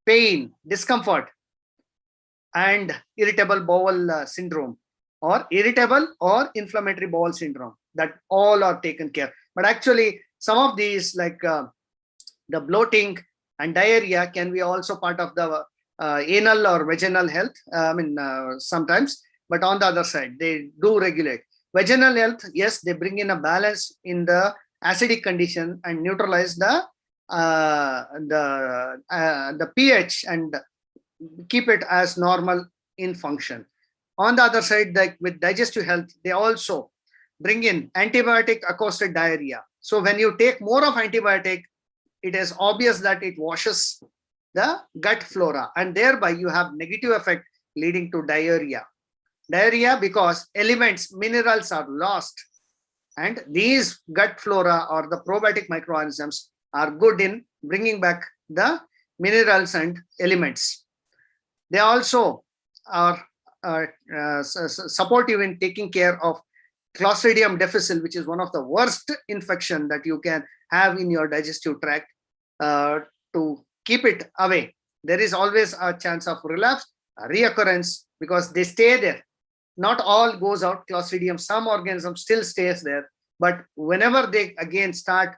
pain, discomfort, and irritable bowel syndrome or irritable or inflammatory bowel syndrome, that all are taken care. But actually some of these like the bloating and diarrhea can be also part of the anal or vaginal health, sometimes, but on the other side they do regulate vaginal health. Yes, they bring in a balance in the acidic condition and neutralize the pH and keep it as normal in function. On the other side, like with digestive health, they also bring in antibiotic accosted diarrhea. So when you take more of antibiotic, it is obvious that it washes the gut flora, and thereby you have negative effect leading to diarrhea. Diarrhea because elements, minerals are lost, and these gut flora or the probiotic microorganisms are good in bringing back the minerals and elements. They also are supportive in taking care of Clostridium difficile, which is one of the worst infection that you can have in your digestive tract. To keep it away, there is always a chance of relapse, reoccurrence, because they stay there. Not all goes out. Clostridium, some organism still stays there, but whenever they again start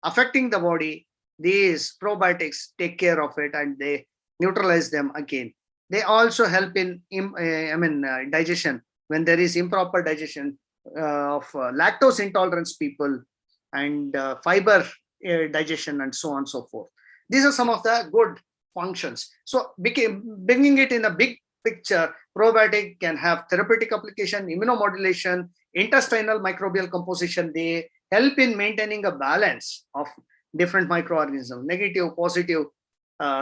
affecting the body, these probiotics take care of it and they neutralize them again. They also help in digestion when there is improper digestion of lactose intolerance people, and fiber digestion, and so on and so forth. These are some of the good functions. So bringing it in a big picture, probiotic can have therapeutic application, immunomodulation, intestinal microbial composition. They help in maintaining a balance of different microorganisms, negative, positive,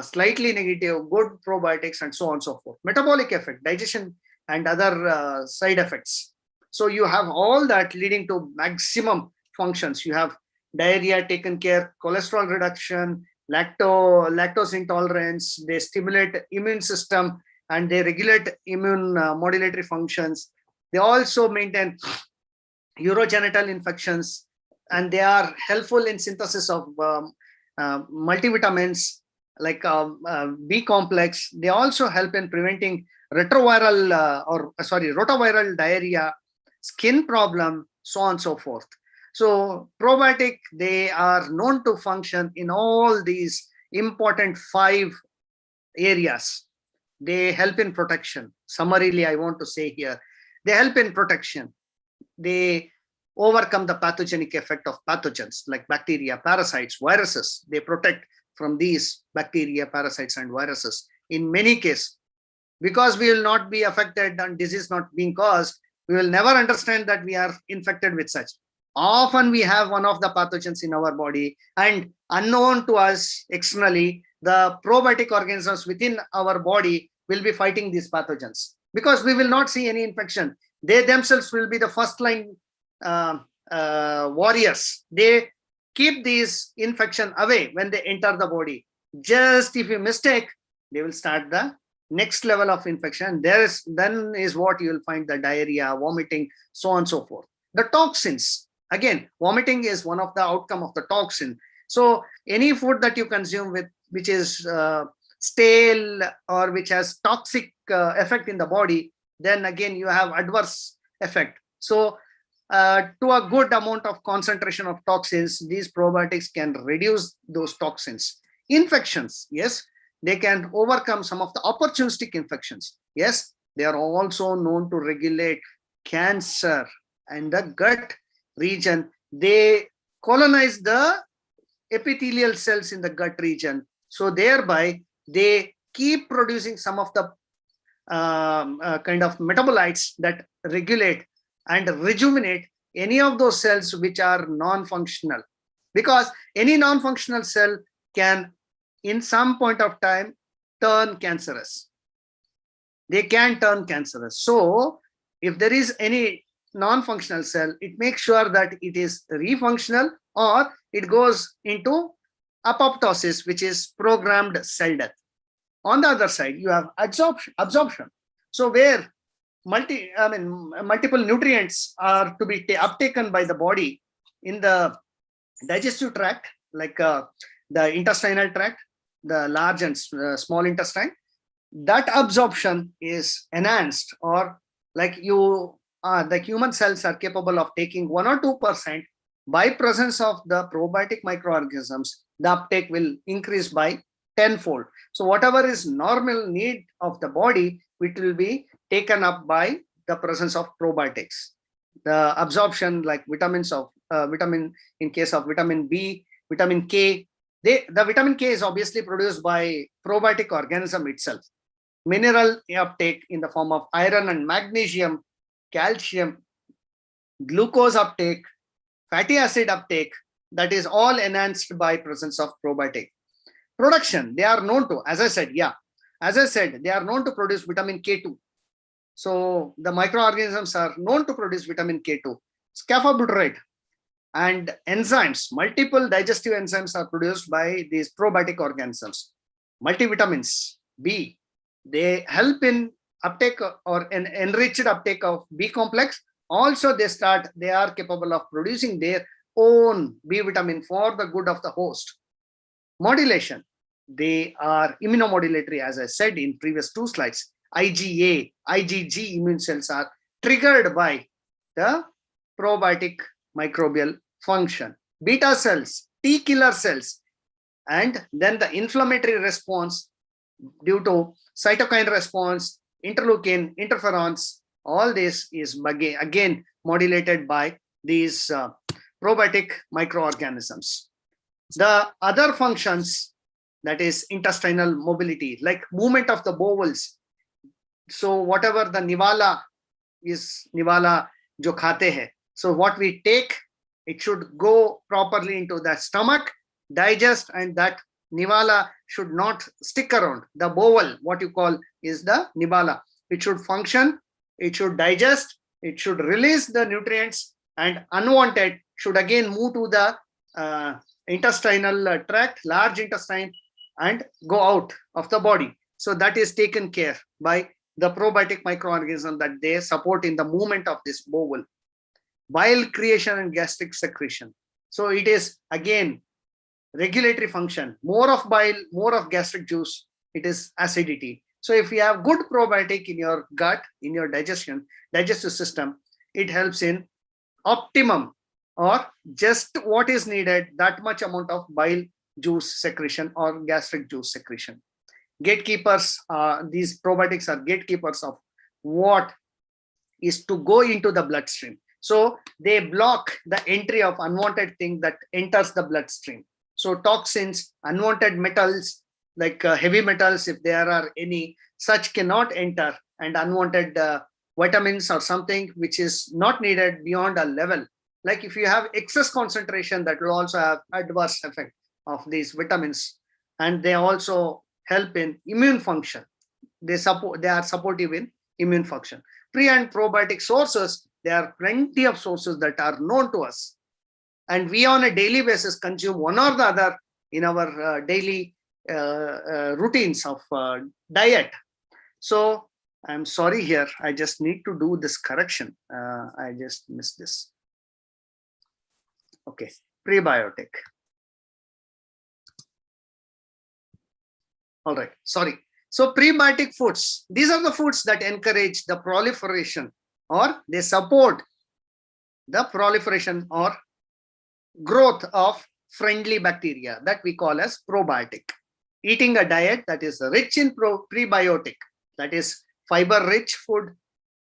slightly negative, good probiotics, and so on and so forth. Metabolic effect, digestion, and other side effects. So you have all that leading to maximum functions. You have diarrhea taken care, cholesterol reduction, lactose intolerance. They stimulate immune system and they regulate immune modulatory functions. They also maintain urogenital infections, and they are helpful in synthesis of multivitamins like B complex. They also help in preventing rotaviral diarrhea, skin problem, so on and so forth. So probiotic, they are known to function in all these important 5 areas. They help in protection. Summarily, I want to say here, they help in protection. They overcome the pathogenic effect of pathogens like bacteria, parasites, viruses. They protect from these bacteria, parasites, and viruses in many cases. Because we will not be affected and disease not being caused, we will never understand that we are infected with such. Often we have one of the pathogens in our body, and unknown to us externally, the probiotic organisms within our body will be fighting these pathogens because we will not see any infection. They themselves will be the first line warriors. They keep these infection away when they enter the body. Just if you mistake, they will start the next level of infection. Then is what you will find the diarrhea, vomiting, so on and so forth. The toxins, again, vomiting is one of the outcome of the toxin. So any food that you consume with which is stale or which has toxic effect in the body, then again you have adverse effect. So to a good amount of concentration of toxins, these probiotics can reduce those toxins. Infections, yes, they can overcome some of the opportunistic infections. Yes, they are also known to regulate cancer and the gut region. They colonize the epithelial cells in the gut region. So thereby they keep producing some of the kind of metabolites that regulate and rejuvenate any of those cells which are non-functional, because any non-functional cell can in some point of time turn cancerous. They can turn cancerous. So if there is any non-functional cell, it makes sure that it is refunctional or it goes into apoptosis, which is programmed cell death. On the other side, you have absorption. So where multiple nutrients are to be uptaken by the body in the digestive tract, like the intestinal tract, the large and small intestine, that absorption is enhanced, or like the human cells are capable of taking 1 or 2%. By presence of the probiotic microorganisms, the uptake will increase by tenfold. So whatever is normal need of the body, it will be taken up by the presence of probiotics. The absorption, like vitamins of vitamin, in case of vitamin B, vitamin K, the vitamin K is obviously produced by probiotic organism itself. mineral uptake in the form of iron and magnesium, calcium, glucose uptake, fatty acid uptake, that is all enhanced by presence of probiotic. Production, they are known to, as I said, they are known to produce vitamin K2. So the microorganisms are known to produce vitamin K2, scaffoldbutyrate, and enzymes. Multiple digestive enzymes are produced by these probiotic organisms. Multivitamins, B, they help in uptake or an enriched uptake of B complex. Also, they are capable of producing their own B vitamin for the good of the host. Modulation, they are immunomodulatory, as I said in previous 2 slides. IgA, IgG immune cells are triggered by the probiotic microbial function. Beta cells, T killer cells, and then the inflammatory response due to cytokine response, interleukin, interferons, all this is again modulated by these probiotic microorganisms. The other functions, that is intestinal mobility, like movement of the bowels. So whatever the nivala is, nivala jo khate hai, so what we take, it should go properly into the stomach, digest, and that nivala should not stick around. The bowel, what you call, is the nivala. It should function, it should digest, it should release the nutrients, and unwanted should again move to the intestinal tract, large intestine, and go out of the body. So that is taken care by the probiotic microorganism that they support in the movement of this bowel. Bile creation and gastric secretion. So it is again regulatory function. More of bile, more of gastric juice, it is acidity. So if you have good probiotic in your gut, in your digestive system, it helps in optimum or just what is needed, that much amount of bile juice secretion or gastric juice secretion. Gatekeepers, these probiotics are gatekeepers of what is to go into the bloodstream. So they block the entry of unwanted thing that enters the bloodstream. So toxins, unwanted metals, like heavy metals, if there are any, such cannot enter, and unwanted vitamins or something which is not needed beyond a level. Like if you have excess concentration, that will also have adverse effect of these vitamins, and they also help in immune function. They are supportive in immune function. Pre and probiotic sources, there are plenty of sources that are known to us, and we on a daily basis consume one or the other in our daily routines of diet. So I'm sorry here, I just need to do this correction. I just missed this. Okay, prebiotic. All right, sorry. So prebiotic foods, these are the foods that encourage the proliferation, or they support the proliferation or growth of friendly bacteria that we call as probiotic. Eating a diet that is rich in prebiotic, that is fiber rich food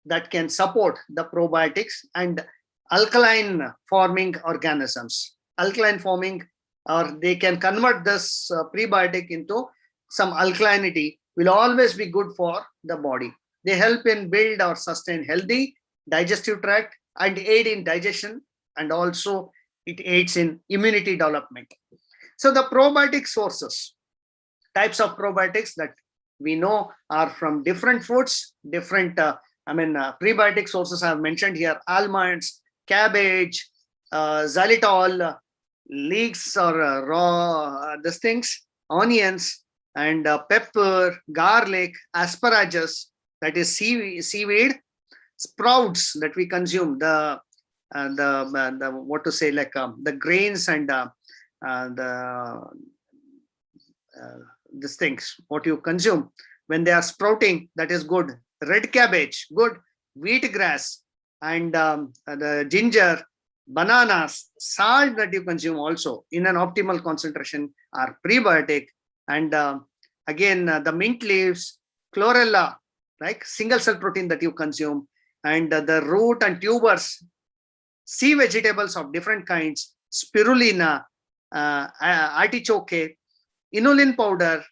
that can support the probiotics and alkaline forming organisms. Alkaline forming, or they can convert this prebiotic into some alkalinity, will always be good for the body. They help in build or sustain healthy digestive tract and aid in digestion, and also it aids in immunity development. So the probiotic sources, types of probiotics that we know are from different foods, different, prebiotic sources I have mentioned here: almonds, cabbage, xylitol, leeks or raw, these things, onions, and pepper, garlic, asparagus, that is seaweed, sprouts that we consume, the what to say, like the grains and these things what you consume when they are sprouting, that is good. Red cabbage, good. Wheatgrass, and the ginger, bananas, salt that you consume also in an optimal concentration are prebiotic. And again, the mint leaves, chlorella, like single cell protein that you consume, and the root and tubers, sea vegetables of different kinds, spirulina, artichoke, inulin powder,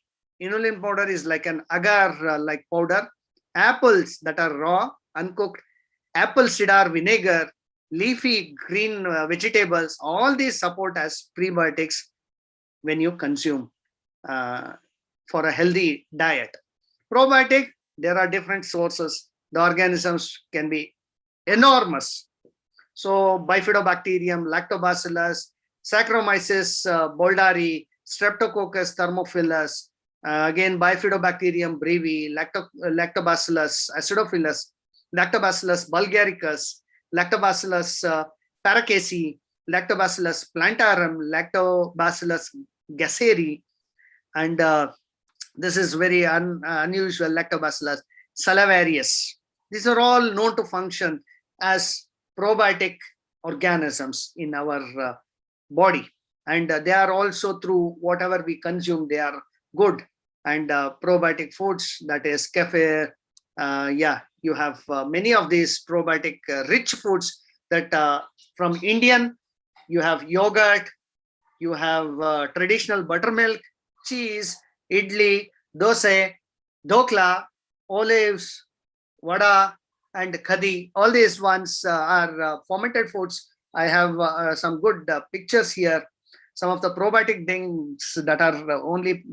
Inulin powder is like an agar like powder. Apples that are raw, uncooked, apple cider vinegar, leafy green vegetables, all these support as prebiotics when you consume for a healthy diet. Probiotic, there are different sources. The organisms can be enormous. So bifidobacterium, lactobacillus, Saccharomyces boulardii, Streptococcus thermophilus, again bifidobacterium brevi, lactobacillus acidophilus, lactobacillus bulgaricus, lactobacillus paracasi, lactobacillus plantarum, lactobacillus gasseri, and this is very unusual, lactobacillus salivarius. These are all known to function as probiotic organisms in our body, and they are also, through whatever we consume, they are good. And probiotic foods, that is kefir, yeah, you have many of these probiotic rich foods that from Indian, you have yogurt, you have traditional buttermilk, cheese, idli, dosa, dokla, olives, vada, and khadi. All these ones are fermented foods. I have some good pictures here. Some of the probiotic things that are only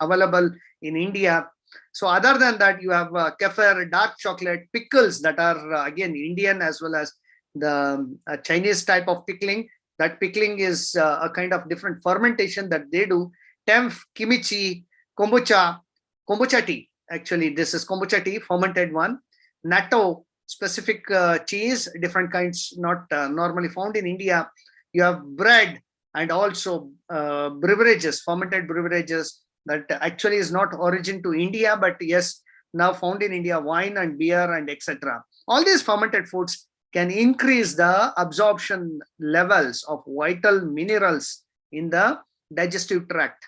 available in India. So other than that, you have kefir, dark chocolate, pickles that are again Indian, as well as the Chinese type of pickling. That pickling is a kind of different fermentation that they do. Temph, kimchi, kombucha tea. Actually, this is kombucha tea, fermented one. Natto, specific cheese, different kinds, not normally found in India. You have bread, and also beverages, fermented beverages that actually is not origin to India, but yes, now found in India, wine and beer and etc. All these fermented foods can increase the absorption levels of vital minerals in the digestive tract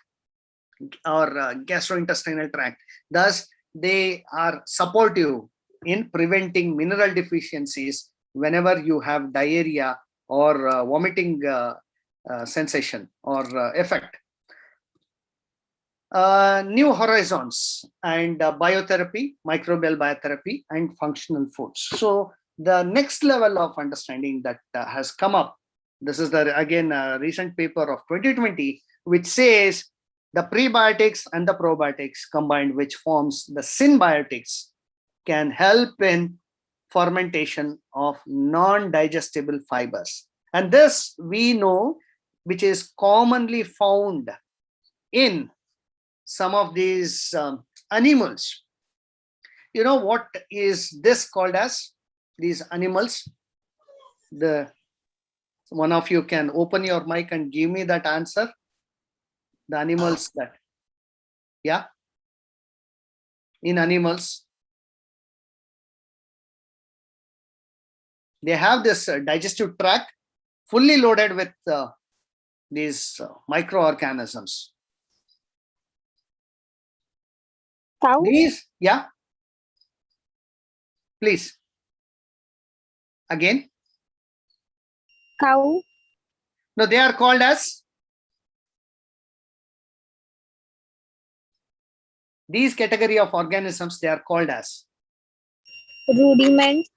or gastrointestinal tract. Thus, they are supportive in preventing mineral deficiencies whenever you have diarrhea or vomiting sensation or effect. New horizons and biotherapy, microbial biotherapy, and functional foods. So the next level of understanding that has come up, this is the again recent paper of 2020, which says the prebiotics and the probiotics combined, which forms the synbiotics, can help in fermentation of non-digestible fibers. And this we know, which is commonly found in some of these animals. You know what is this called as? These animals. One of you can open your mic and give me that answer. The animals that, yeah, in animals, they have this digestive tract fully loaded with these microorganisms. Cow? These, yeah, please. Again. Cow? No, they are called as, these category of organisms, they are called as Rudiment?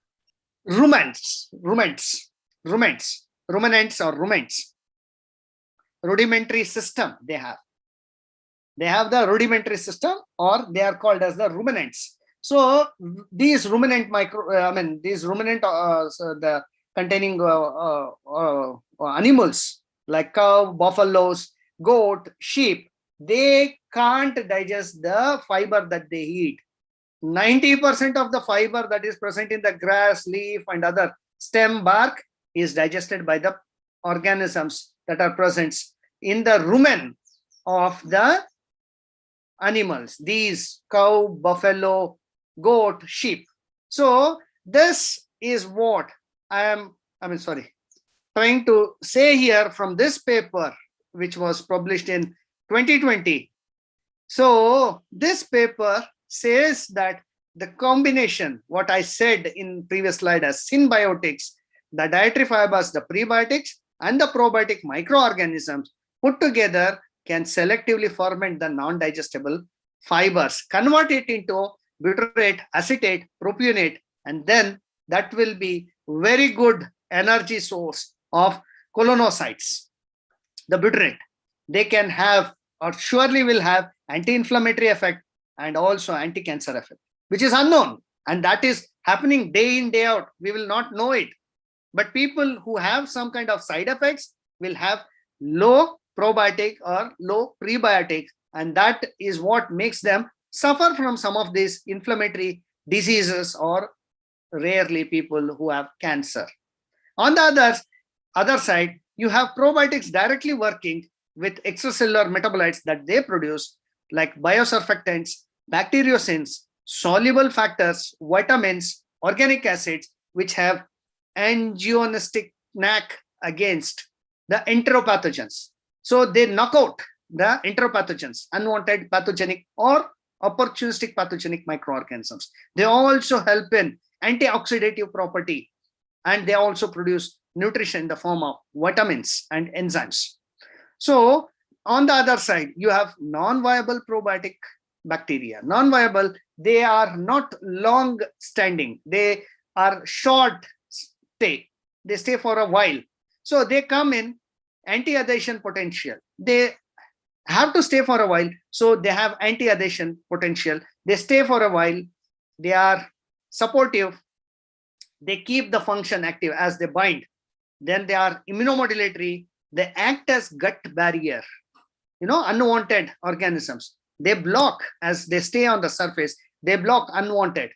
ruminants or ruminants. Rudimentary system they have. They have the rudimentary system, or they are called as the ruminants. So these ruminant the containing animals like cow, buffaloes, goat, sheep, they can't digest the fiber that they eat. 90% of the fiber that is present in the grass, leaf, and other stem, bark is digested by the organisms that are present in the rumen of the animals, these cow, buffalo, goat, sheep. So this is what I am trying to say here from this paper, which was published in 2020. So this paper says that the combination, what I said in previous slide as synbiotics, the dietary fibers, the prebiotics, and the probiotic microorganisms put together can selectively ferment the non-digestible fibers, convert it into butyrate, acetate, propionate, and then that will be very good energy source of colonocytes. The butyrate, they can have or surely will have anti-inflammatory effect and also anti-cancer effect, which is unknown, and that is happening day in, day out. We will not know it. But people who have some kind of side effects will have low probiotic or low prebiotics, and that is what makes them suffer from some of these inflammatory diseases, or rarely people who have cancer. On the other side, you have probiotics directly working with extracellular metabolites that they produce, like biosurfactants, bacteriocins, soluble factors, vitamins, organic acids, which have angionistic knack against the enteropathogens. So they knock out the enteropathogens, unwanted pathogenic or opportunistic pathogenic microorganisms. They also help in antioxidative property, and they also produce nutrition in the form of vitamins and enzymes. So on the other side, you have non-viable probiotic bacteria. Non-viable, they are not long standing. They are short stay. They stay for a while. So they come in anti-adhesion potential. They have to stay for a while. So they have anti-adhesion potential. They stay for a while. They are supportive. They keep the function active as they bind. Then they are immunomodulatory. They act as gut barrier. Unwanted organisms, they block as they stay on the surface. They block unwanted.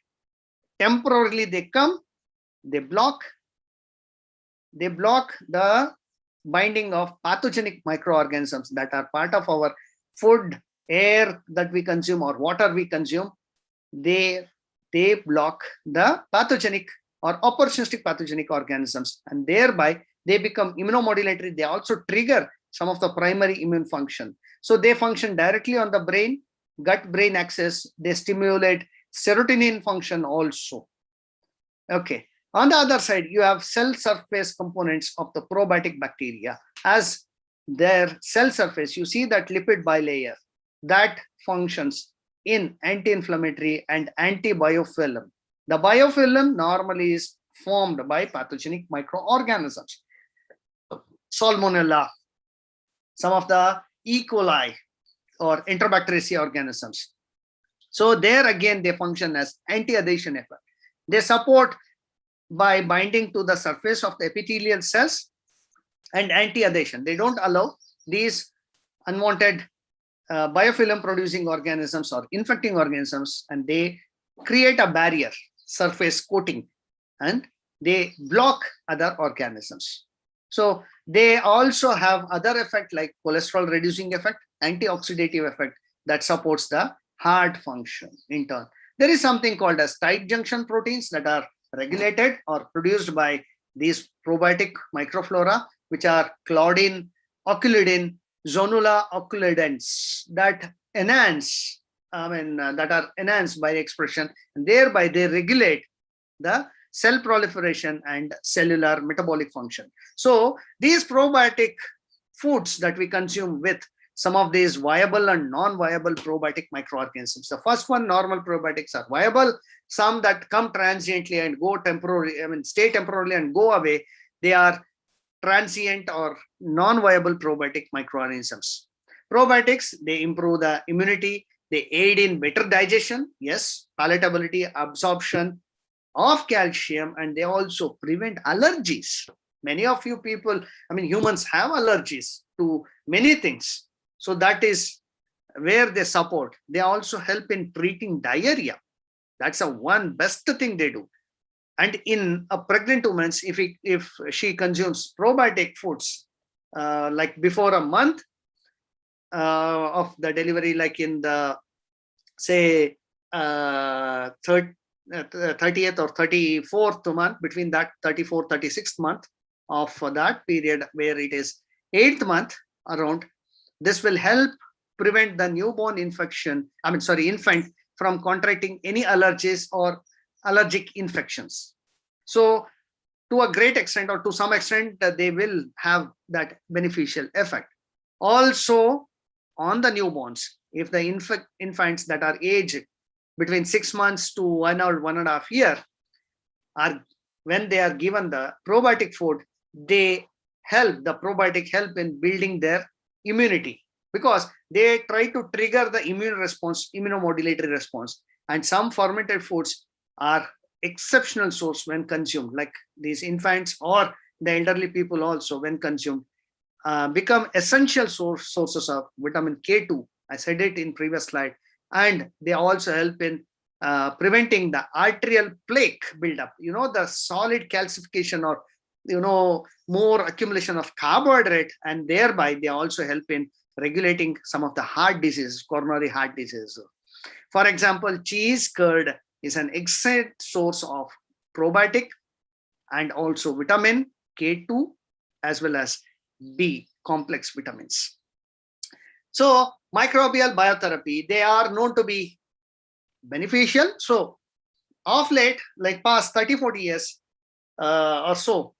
Temporarily they come, they block the binding of pathogenic microorganisms that are part of our food, air that we consume, or water we consume. They block the pathogenic or opportunistic pathogenic organisms, and thereby they become immunomodulatory. They also trigger some of the primary immune function. So they function directly on the brain, gut-brain axis. They stimulate serotonin function also. Okay. On the other side, you have cell surface components of the probiotic bacteria. As their cell surface, you see that lipid bilayer that functions in anti-inflammatory and anti-biofilm. The biofilm normally is formed by pathogenic microorganisms. Salmonella, some of the E. coli or Enterobacteriaceae organisms. So there again, they function as anti-adhesion effect. They support by binding to the surface of the epithelial cells and anti-adhesion. They don't allow these unwanted biofilm producing organisms or infecting organisms, and they create a barrier, surface coating, and they block other organisms. So they also have other effect like cholesterol reducing effect, antioxidative effect that supports the heart function in turn. There is something called as tight junction proteins that are regulated or produced by these probiotic microflora, which are claudin, oculidin, zonula occludens that enhance, that are enhanced by expression, and thereby they regulate the cell proliferation and cellular metabolic function. So these probiotic foods that we consume with some of these viable and non-viable probiotic microorganisms. The first one, normal probiotics, are viable. Some that come transiently and go temporarily, stay temporarily and go away, they are transient or non-viable probiotic microorganisms. Probiotics, they improve the immunity, they aid in better digestion, yes, palatability, absorption of calcium, and they also prevent allergies. Many of you people, humans have allergies to many things. So that is where they support. They also help in treating diarrhea. That's a one best thing they do. And in a pregnant woman, if she consumes probiotic foods, like before a month of the delivery, like in the, say, 30th or 34th month, between that 34th, 36th month of that period, where it is 8th month around, this will help prevent the newborn infant from contracting any allergies or allergic infections. So to a great extent, or to some extent, they will have that beneficial effect. Also, on the newborns. If the infants that are aged between 6 months to 1 or 1.5 years are, when they are given the probiotic food, the probiotic help in building their immunity, because they try to trigger the immune response, immunomodulatory response. And some fermented foods are exceptional source when consumed, like these infants or the elderly people also, when consumed, become essential sources of vitamin K2. I said it in previous slide. And they also help in preventing the arterial plaque buildup, the solid calcification, or more accumulation of carbohydrate, and thereby they also help in regulating some of the heart diseases, coronary heart disease. For example, cheese curd is an excellent source of probiotic and also vitamin K2 as well as B complex vitamins. So microbial biotherapy, they are known to be beneficial. So of late, like past 30-40 years or so,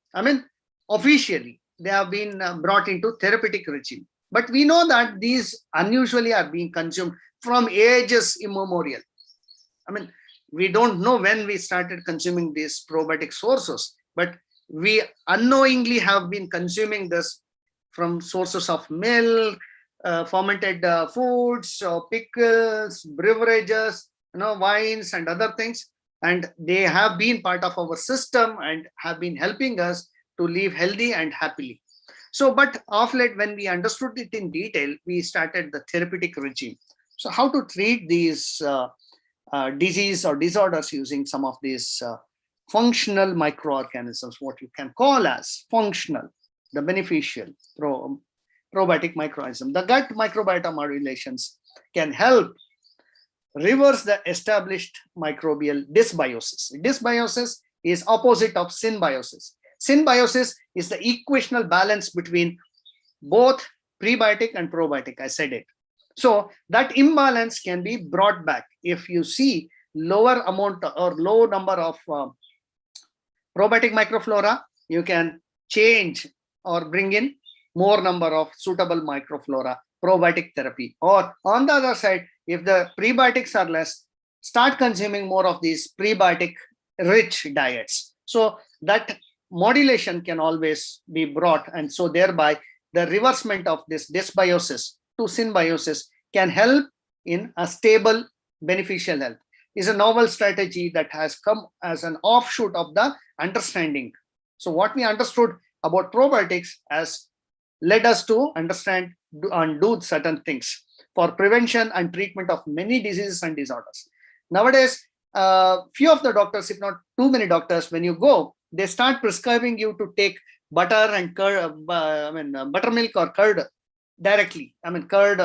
officially they have been brought into therapeutic regime. But we know that these unusually are being consumed from ages immemorial. We don't know when we started consuming these probiotic sources, but we unknowingly have been consuming this from sources of milk, fermented foods, pickles, beverages, wines and other things. And they have been part of our system and have been helping us to live healthy and happily. So, but of late, when we understood it in detail, we started the therapeutic regime. So how to treat these disease or disorders using some of these functional microorganisms, what you can call as functional, the beneficial probiotic microorganism. The gut microbiota modulations can help reverse the established microbial dysbiosis. Dysbiosis is opposite of symbiosis. Symbiosis is the equational balance between both prebiotic and probiotic. I said it. So that imbalance can be brought back if you see lower amount or low number of probiotic microflora. You can change or bring in more number of suitable microflora, probiotic therapy. Or on the other side, if the prebiotics are less, start consuming more of these prebiotic rich diets. So that modulation can always be brought, and so thereby the reversement of this dysbiosis to symbiosis can help in a stable beneficial health. Is a novel strategy that has come as an offshoot of the understanding. So what we understood about probiotics has led us to understand and do certain things for prevention and treatment of many diseases and disorders. Nowadays, few of the doctors, if not too many doctors, when you go, they start prescribing you to take butter and curd, buttermilk or curd directly. Curd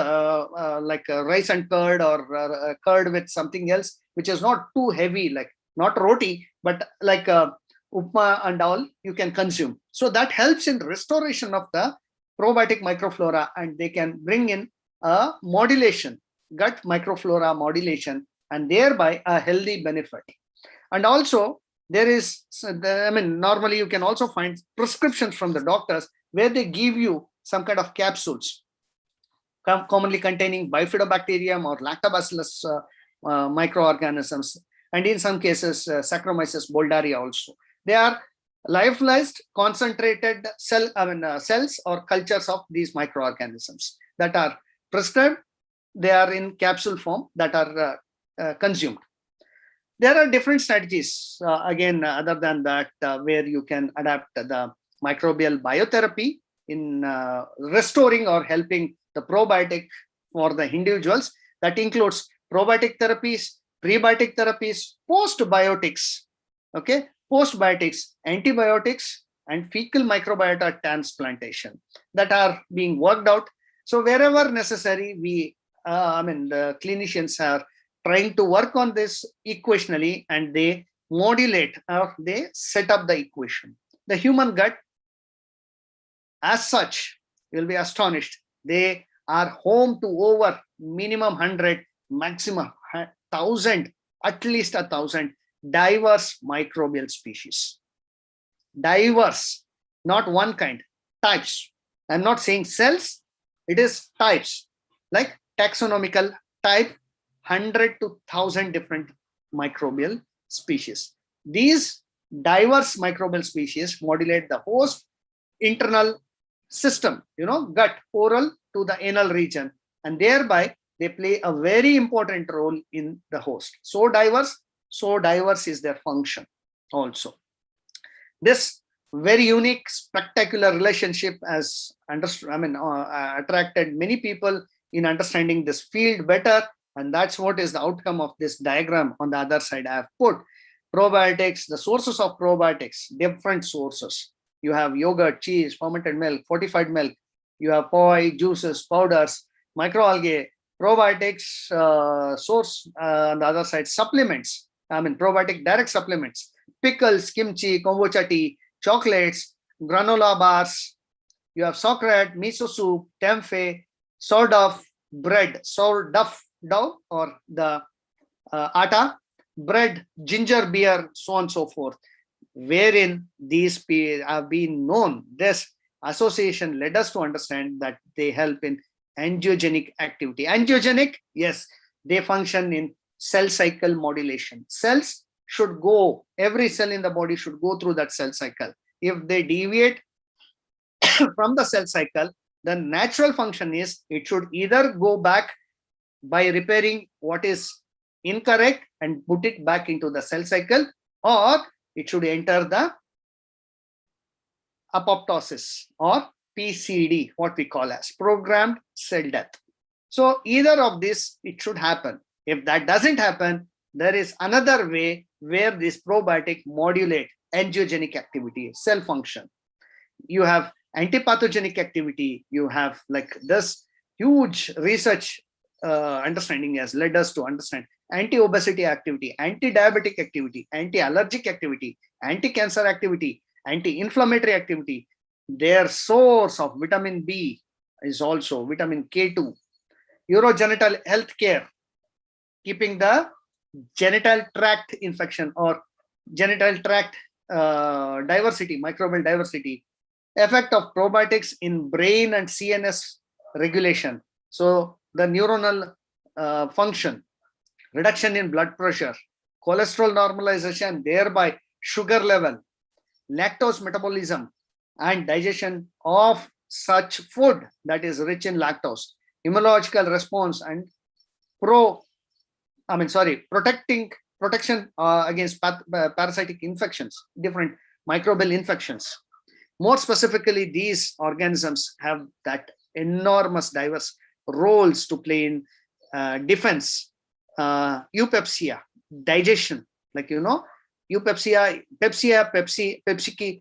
like rice and curd, or curd with something else, which is not too heavy, like not roti, but like upma and all you can consume. So that helps in restoration of the probiotic microflora, and they can bring in a modulation, gut microflora modulation, and thereby a healthy benefit. And also there is, normally you can also find prescriptions from the doctors where they give you some kind of capsules, commonly containing bifidobacterium or lactobacillus microorganisms, and in some cases Saccharomyces boulardii also. They are lyophilized concentrated cells or cultures of these microorganisms that are prescribed. They are in capsule form that are consumed. There are different strategies again other than that where you can adapt the microbial biotherapy in restoring or helping the probiotic for the individuals. That includes probiotic therapies, prebiotic therapies, postbiotics, okay, postbiotics, antibiotics, and fecal microbiota transplantation that are being worked out. So wherever necessary, we, the clinicians are trying to work on this equationally, and they modulate or they set up the equation. The human gut, as such, you'll be astonished. They are home to over minimum 100, maximum 1,000, at least 1,000 diverse microbial species. Diverse, not one kind, types. I'm not saying cells, it is types. like taxonomical type, 100 to 1,000 different microbial species. These diverse microbial species modulate the host internal system, gut, oral to the anal region, and thereby they play a very important role in the host. So diverse is their function also. This very unique, spectacular relationship has attracted many people in understanding this field better, and that's what is the outcome of this diagram. On the other side, I have put probiotics, the sources of probiotics, different sources. You have yogurt, cheese, fermented milk, fortified milk. You have poi, juices, powders, microalgae, probiotics source. On the other side, supplements. Probiotic direct supplements, pickles, kimchi, kombucha tea, chocolates, granola bars. You have sauerkraut, miso soup, tempeh, sourdough bread, sourdough dough or the atta, bread, ginger beer, so on and so forth. Wherein these have been known, this association led us to understand that they help in angiogenic activity. Angiogenic, yes, they function in cell cycle modulation. Cells should go, every cell in the body should go through that cell cycle. If they deviate from the cell cycle, the natural function is it should either go back by repairing what is incorrect and put it back into the cell cycle, or it should enter the apoptosis or PCD, what we call as programmed cell death. So either of this, it should happen. If that doesn't happen, there is another way where this probiotic modulate angiogenic activity, cell function. You have antipathogenic activity. You have like this huge research understanding has led us to understand anti-obesity activity, anti-diabetic activity, anti-allergic activity, anti-cancer activity, anti-inflammatory activity. Their source of vitamin B is also vitamin K2. Urogenital health care, keeping the genital tract infection or genital tract diversity, microbial diversity. Effect of probiotics in brain and CNS regulation. So the neuronal function, reduction in blood pressure, cholesterol normalization, thereby sugar level, lactose metabolism, and digestion of such food that is rich in lactose, immunological response, and protection against parasitic infections, different microbial infections. More specifically, these organisms have that enormous diverse roles to play in defense, eupepsia, digestion, like eupepsia, pepsici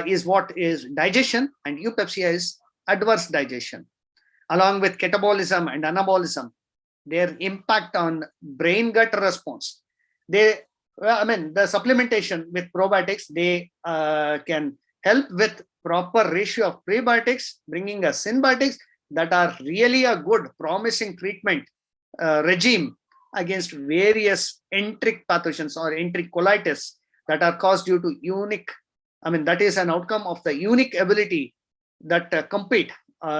is what is digestion, and eupepsia is adverse digestion, along with catabolism and anabolism. Their impact on brain gut response. The supplementation with probiotics, they can help with proper ratio of prebiotics, bringing a synbiotics that are really a good, promising treatment regime against various enteric pathogens or enteric colitis that are caused due to unique, that is an outcome of the unique ability that compete,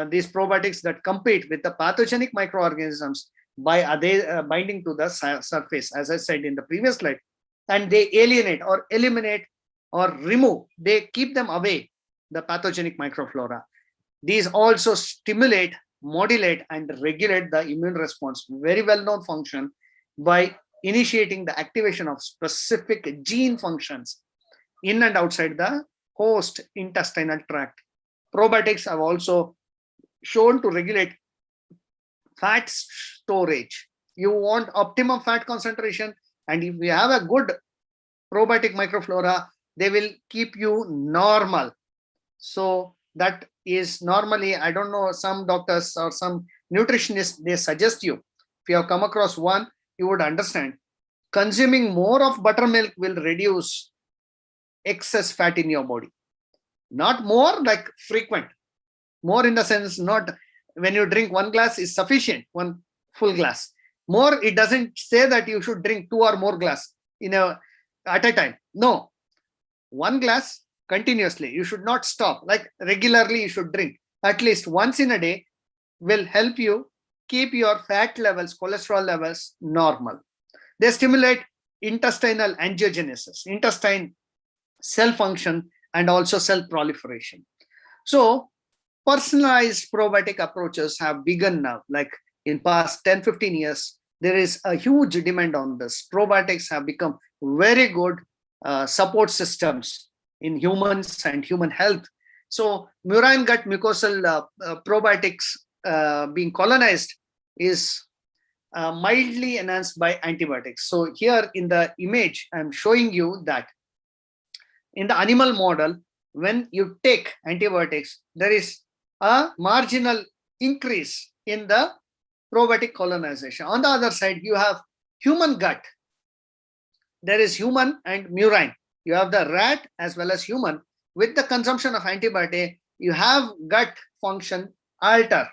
these probiotics that compete with the pathogenic microorganisms by binding to the surface, as I said in the previous slide, and they alienate or eliminate or remove, they keep them away, the pathogenic microflora. These also stimulate, modulate, and regulate the immune response, very well-known function, by initiating the activation of specific gene functions in and outside the host intestinal tract. Probiotics have also shown to regulate fat storage. You want optimum fat concentration, and if you have a good probiotic microflora, they will keep you normal. So that is normally, I don't know, some doctors or some nutritionists, they suggest you, if you have come across one, you would understand, consuming more of buttermilk will reduce excess fat in your body. Not more like frequent, more in the sense, not when you drink one glass is sufficient, one full glass. More, it doesn't say that you should drink 2 or more glass at a time. No, one glass continuously. You should not stop. Like regularly, you should drink at least once in a day. Will help you keep your fat levels, cholesterol levels normal. They stimulate intestinal angiogenesis, intestine cell function, and also cell proliferation. So personalized probiotic approaches have begun now. Like in past 10-15 years, there is a huge demand on this. Probiotics have become very good support systems in humans and human health. So murine gut mucosal probiotics being colonized is mildly enhanced by antibiotics. So here in the image, I'm showing you that in the animal model, when you take antibiotics, there is a marginal increase in the probiotic colonization. On the other side, you have human gut. There is human and murine. You have the rat as well as human. With the consumption of antibiotic, you have gut function alter.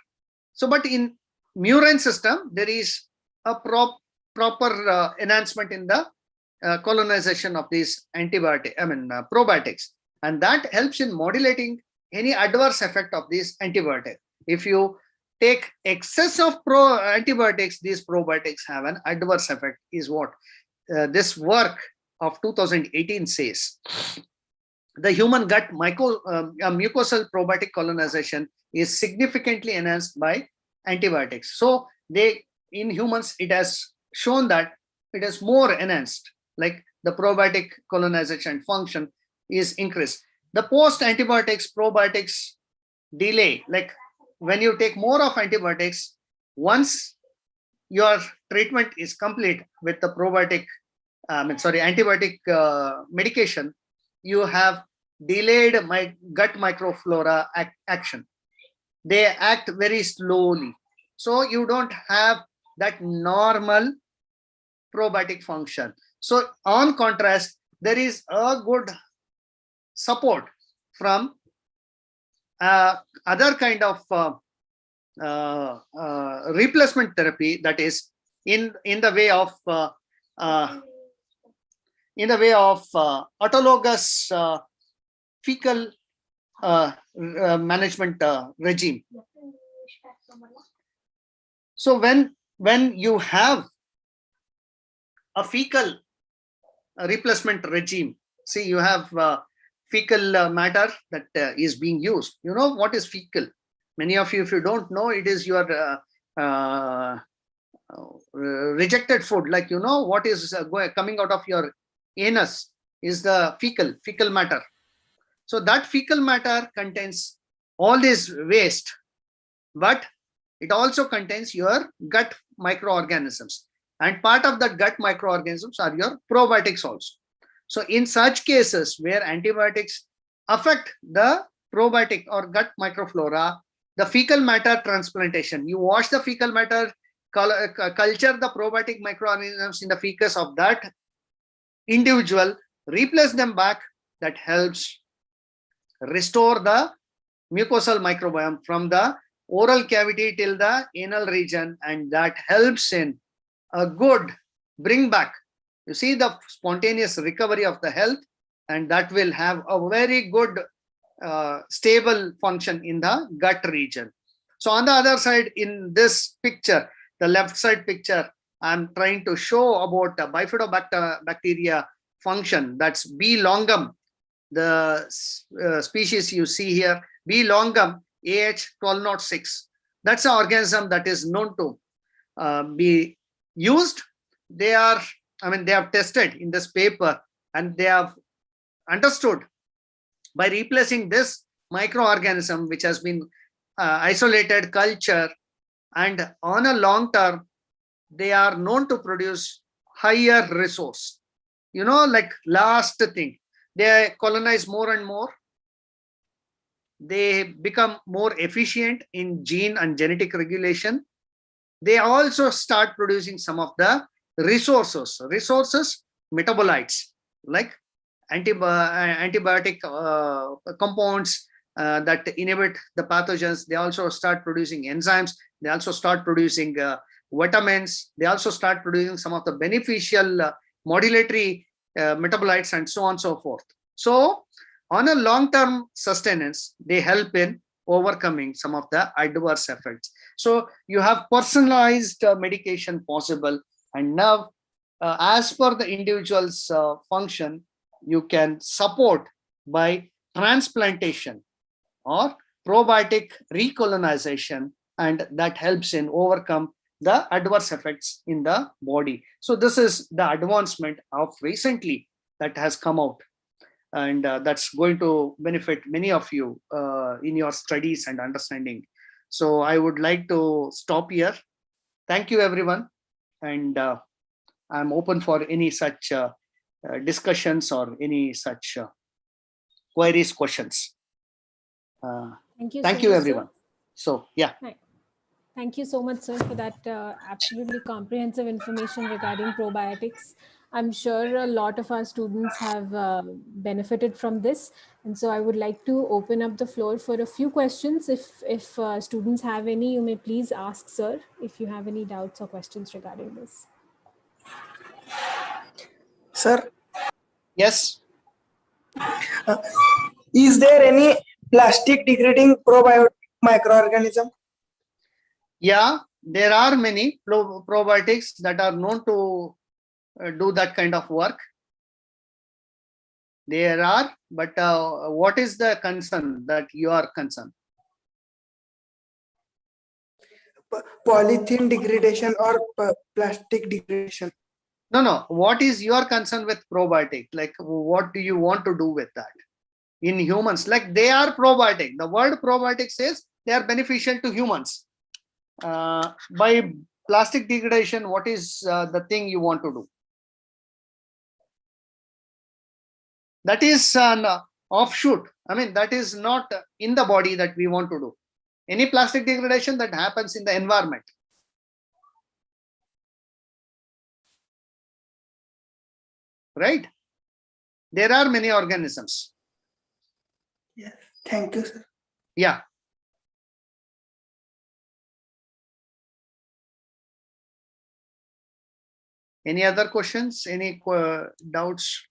So, but in murine system, there is a proper enhancement in the colonization of these probiotics, and that helps in modulating any adverse effect of these antibiotics. If you take excess of antibiotics, these probiotics have an adverse effect, is what this work of 2018 says. The human gut mucosal probiotic colonization is significantly enhanced by antibiotics. So in humans, it has shown that it is more enhanced, like the probiotic colonization function is increased. The post-antibiotics probiotics delay, like when you take more of antibiotics, once your treatment is complete with the antibiotic medication, you have delayed gut microflora action. They act very slowly. So you don't have that normal probiotic function. So on contrast, there is a good support from other kind of replacement therapy, that is in the way of autologous fecal management regime. So when you have a fecal replacement regime, see, you have fecal matter that is being used. You know what is fecal? Many of you, if you don't know, it is your rejected food. Like, you know, what is coming out of your anus is the fecal matter. So that fecal matter contains all this waste, but it also contains your gut microorganisms, and part of that gut microorganisms are your probiotics also. So in such cases where antibiotics affect the probiotic or gut microflora, the fecal matter transplantation, you wash the fecal matter, culture the probiotic microorganisms in the fecus of that individual, replace them back, that helps restore the mucosal microbiome from the oral cavity till the anal region, and that helps in a good bring back, you see, the spontaneous recovery of the health, and that will have a very good stable function in the gut region. So on the other side, in this picture, the left side picture, I'm trying to show about the bifidobacteria function. That's B. longum, the species you see here, B. longum AH1206. That's an organism that is known to be used. They have tested in this paper, and they have understood by replacing this microorganism, which has been isolated culture, and on a long term, they are known to produce higher resource. You know, like last thing, they colonize more and more. They become more efficient in gene and genetic regulation. They also start producing some of the resources, metabolites, like antibiotic compounds that inhibit the pathogens. They also start producing enzymes. They also start producing vitamins. They also start producing some of the beneficial modulatory metabolites, and so on and so forth. So on a long-term sustenance, they help in overcoming some of the adverse effects. So you have personalized medication possible, and now as per the individual's function, you can support by transplantation or probiotic recolonization, and that helps in overcome the adverse effects in the body. So this is the advancement of recently that has come out, and that's going to benefit many of you in your studies and understanding. So I would like to stop here. Thank you everyone, and I'm open for any such discussions or any such queries, questions. Thank you so Thank you much, everyone. So yeah. Thank you so much, sir, for that absolutely comprehensive information regarding probiotics. I'm sure a lot of our students have benefited from this. And so I would like to open up the floor for a few questions. If students have any, you may please ask, sir, if you have any doubts or questions regarding this. Sir, Yes. is there any plastic degrading probiotic microorganism? Yeah, there are many probiotics that are known to do that kind of work. There are, but what is the concern that you are concerned? Polythene degradation or plastic degradation? No. What is your concern with probiotic? Like, what do you want to do with that in humans? Like, they are probiotic. The word probiotic says they are beneficial to humans. By plastic degradation, what is the thing you want to do? That is an offshoot. I mean, that is not in the body that we want to do. Any plastic degradation that happens in the environment. Right? There are many organisms. Yes. Thank you, sir. Yeah. Any other questions? Any doubts?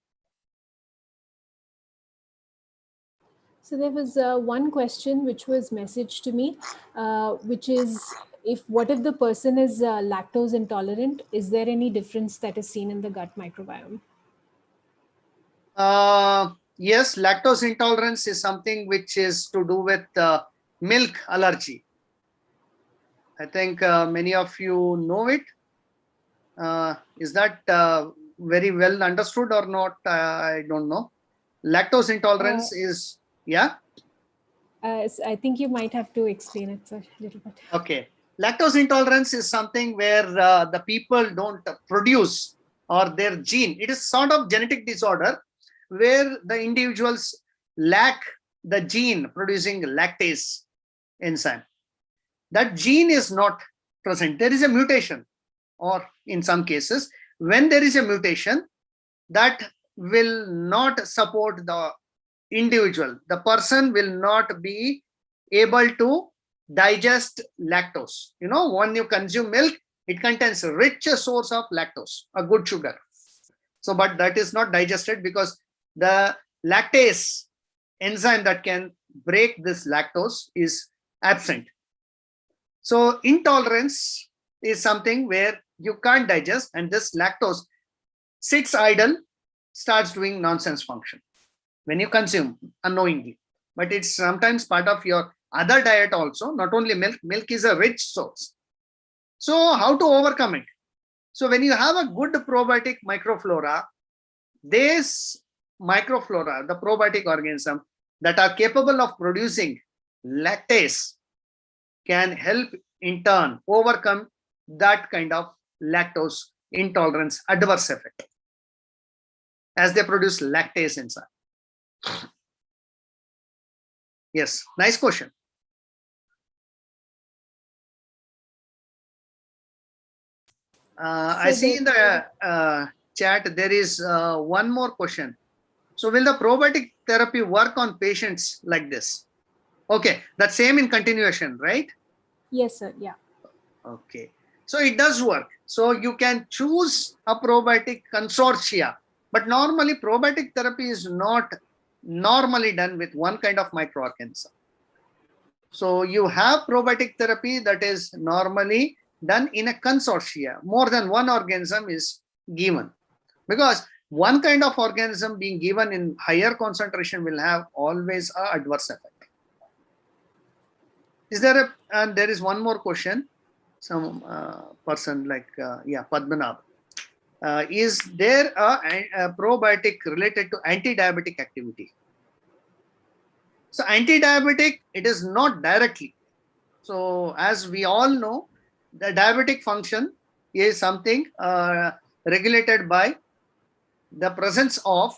So there was one question which was messaged to me, which is, what if the person is lactose intolerant? Is there any difference that is seen in the gut microbiome? Yes, lactose intolerance is something which is to do with milk allergy. I think many of you know it. Is that very well understood or not? I don't know. Lactose intolerance is, yeah? I think you might have to explain it, sir, a little bit. Okay. Lactose intolerance is something where the people don't produce, or their gene. It is sort of genetic disorder where the individuals lack the gene producing lactase enzyme. That gene is not present. There is a mutation, or in some cases, when there is a mutation, that will not support the individual. The person will not be able to digest lactose. You know, when you consume milk, it contains a rich source of lactose, a good sugar. So, but that is not digested because the lactase enzyme that can break this lactose is absent. So intolerance is something where you can't digest, and this lactose sits idle, starts doing nonsense function when you consume unknowingly. But it's sometimes part of your other diet also, not only milk. Milk is a rich source. So how to overcome it? So when you have a good probiotic microflora, this microflora, the probiotic organism that are capable of producing lactase, can help in turn overcome that kind of lactose intolerance adverse effect, as they produce lactase enzyme. Yes, nice question. I see in the chat there is one more question. So will the probiotic therapy work on patients like this? Okay, that same in continuation, right? Yes, sir. Yeah. Okay, so it does work. So you can choose a probiotic consortia, but normally probiotic therapy is not normally done with one kind of microorganism. So you have probiotic therapy that is normally done in a consortia. More than one organism is given, because one kind of organism being given in higher concentration will have always a adverse effect. Is there a, and there is one more question. Some person like, Padmanabh. Is there a probiotic related to anti-diabetic activity? So anti-diabetic, it is not directly. So as we all know, the diabetic function is something regulated by the presence of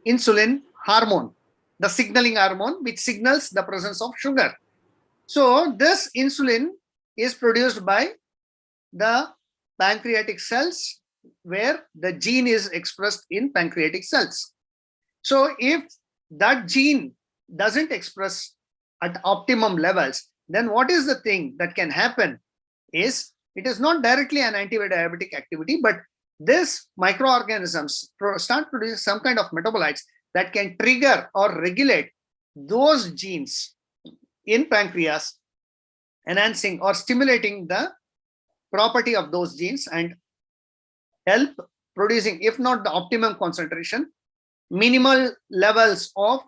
insulin hormone, the signaling hormone, which signals the presence of sugar. So this insulin is produced by the pancreatic cells, where the gene is expressed in pancreatic cells. So if that gene doesn't express at optimum levels, then what is the thing that can happen is, it is not directly an anti-diabetic activity, but this microorganisms start producing some kind of metabolites that can trigger or regulate those genes in pancreas, enhancing or stimulating the property of those genes and help producing, if not the optimum concentration, minimal levels of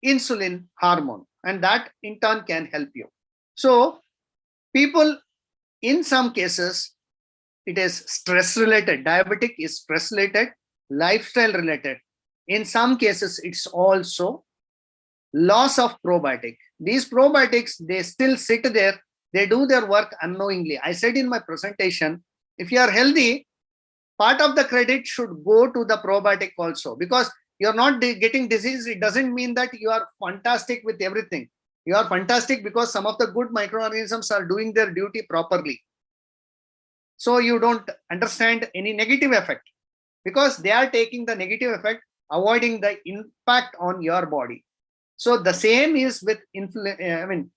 insulin hormone, and that in turn can help you. So people, in some cases, it is stress related. Diabetic is stress related, lifestyle related. In some cases, it's also loss of probiotic. These probiotics, they still sit there, they do their work unknowingly. I said in my presentation, if you are healthy, part of the credit should go to the probiotic also, because you're not getting disease. It doesn't mean that you are fantastic with everything. You are fantastic because some of the good microorganisms are doing their duty properly. So you don't understand any negative effect, because they are taking the negative effect, avoiding the impact on your body. So the same is with insulin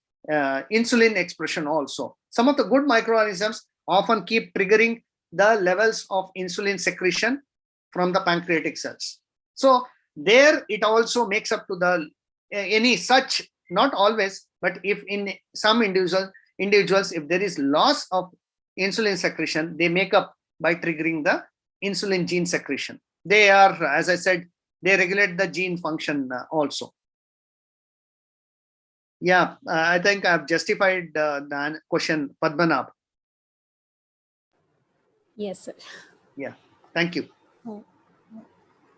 expression also. Some of the good microorganisms often keep triggering the levels of insulin secretion from the pancreatic cells. So there it also makes up to the any such, not always, but if in some individuals, if there is loss of insulin secretion, they make up by triggering the insulin gene secretion. They are, as I said, they regulate the gene function also. Yeah, I think I've justified the question, Padmanabh. Yes, sir. Yeah, thank you.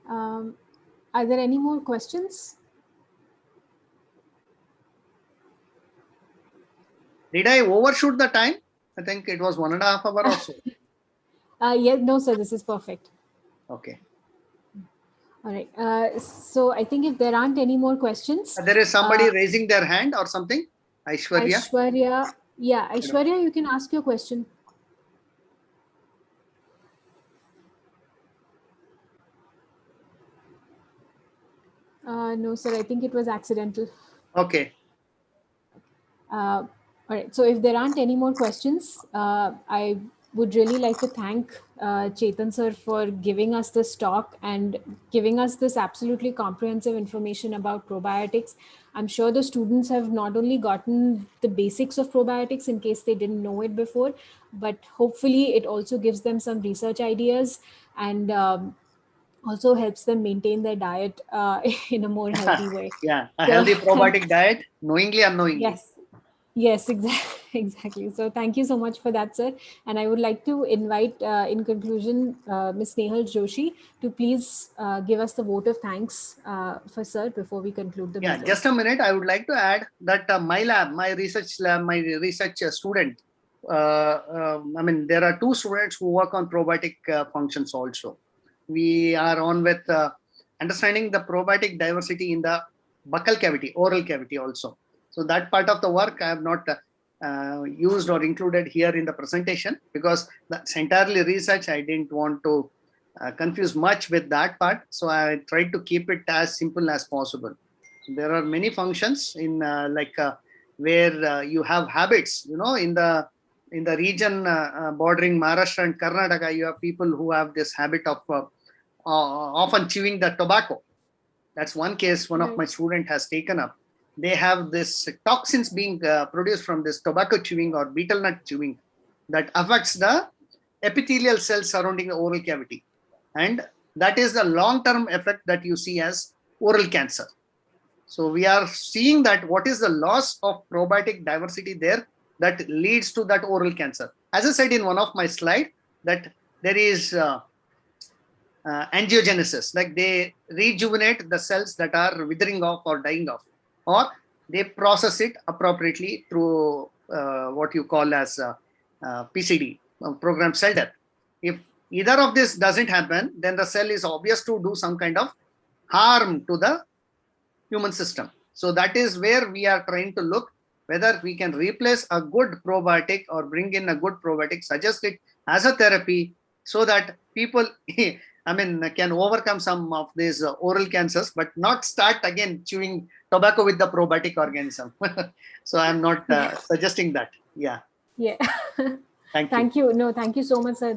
Are there any more questions? Did I overshoot the time? I think it was 1.5 hours or so. Yes, no, sir, this is perfect. Okay. All right. So I think if there aren't any more questions. There is somebody raising their hand or something. Aishwarya. Aishwarya. Yeah, Aishwarya, you can ask your question. No, sir, I think it was accidental. Okay. All right. So if there aren't any more questions, I would really like to thank Chetan sir for giving us this talk and giving us this absolutely comprehensive information about probiotics. I'm sure the students have not only gotten the basics of probiotics in case they didn't know it before, but hopefully it also gives them some research ideas and also helps them maintain their diet in a more healthy way. Yeah, a healthy probiotic diet, knowingly, unknowingly. Yes, exactly. So thank you so much for that, sir. And I would like to invite, in conclusion, Ms. Nehal Joshi to please give us the vote of thanks for sir before we conclude the meeting. Just a minute. I would like to add that my lab, my research lab, my research student, there are 2 students who work on probiotic functions also. We are on with understanding the probiotic diversity in the buccal cavity, oral cavity also. So that part of the work I have not used or included here in the presentation, because that's entirely research. I didn't want to confuse much with that part. So I tried to keep it as simple as possible. There are many functions in where you have habits, in the region bordering Maharashtra and Karnataka, you have people who have this habit of often chewing the tobacco. That's one case one of my student has taken up. They have this toxins being produced from this tobacco chewing or betel nut chewing that affects the epithelial cells surrounding the oral cavity. And that is the long-term effect that you see as oral cancer. So we are seeing that what is the loss of probiotic diversity there that leads to that oral cancer. As I said in one of my slides, that there is angiogenesis, like they rejuvenate the cells that are withering off or dying off, or they process it appropriately through what you call as PCD, programmed cell death. If either of this doesn't happen, then the cell is obvious to do some kind of harm to the human system. So that is where we are trying to look whether we can replace a good probiotic or bring in a good probiotic, suggest it as a therapy, so that people can overcome some of these oral cancers, but not start again chewing tobacco with the probiotic organism. So I'm not suggesting that. Yeah. Thank you. Thank you. No, thank you so much, sir.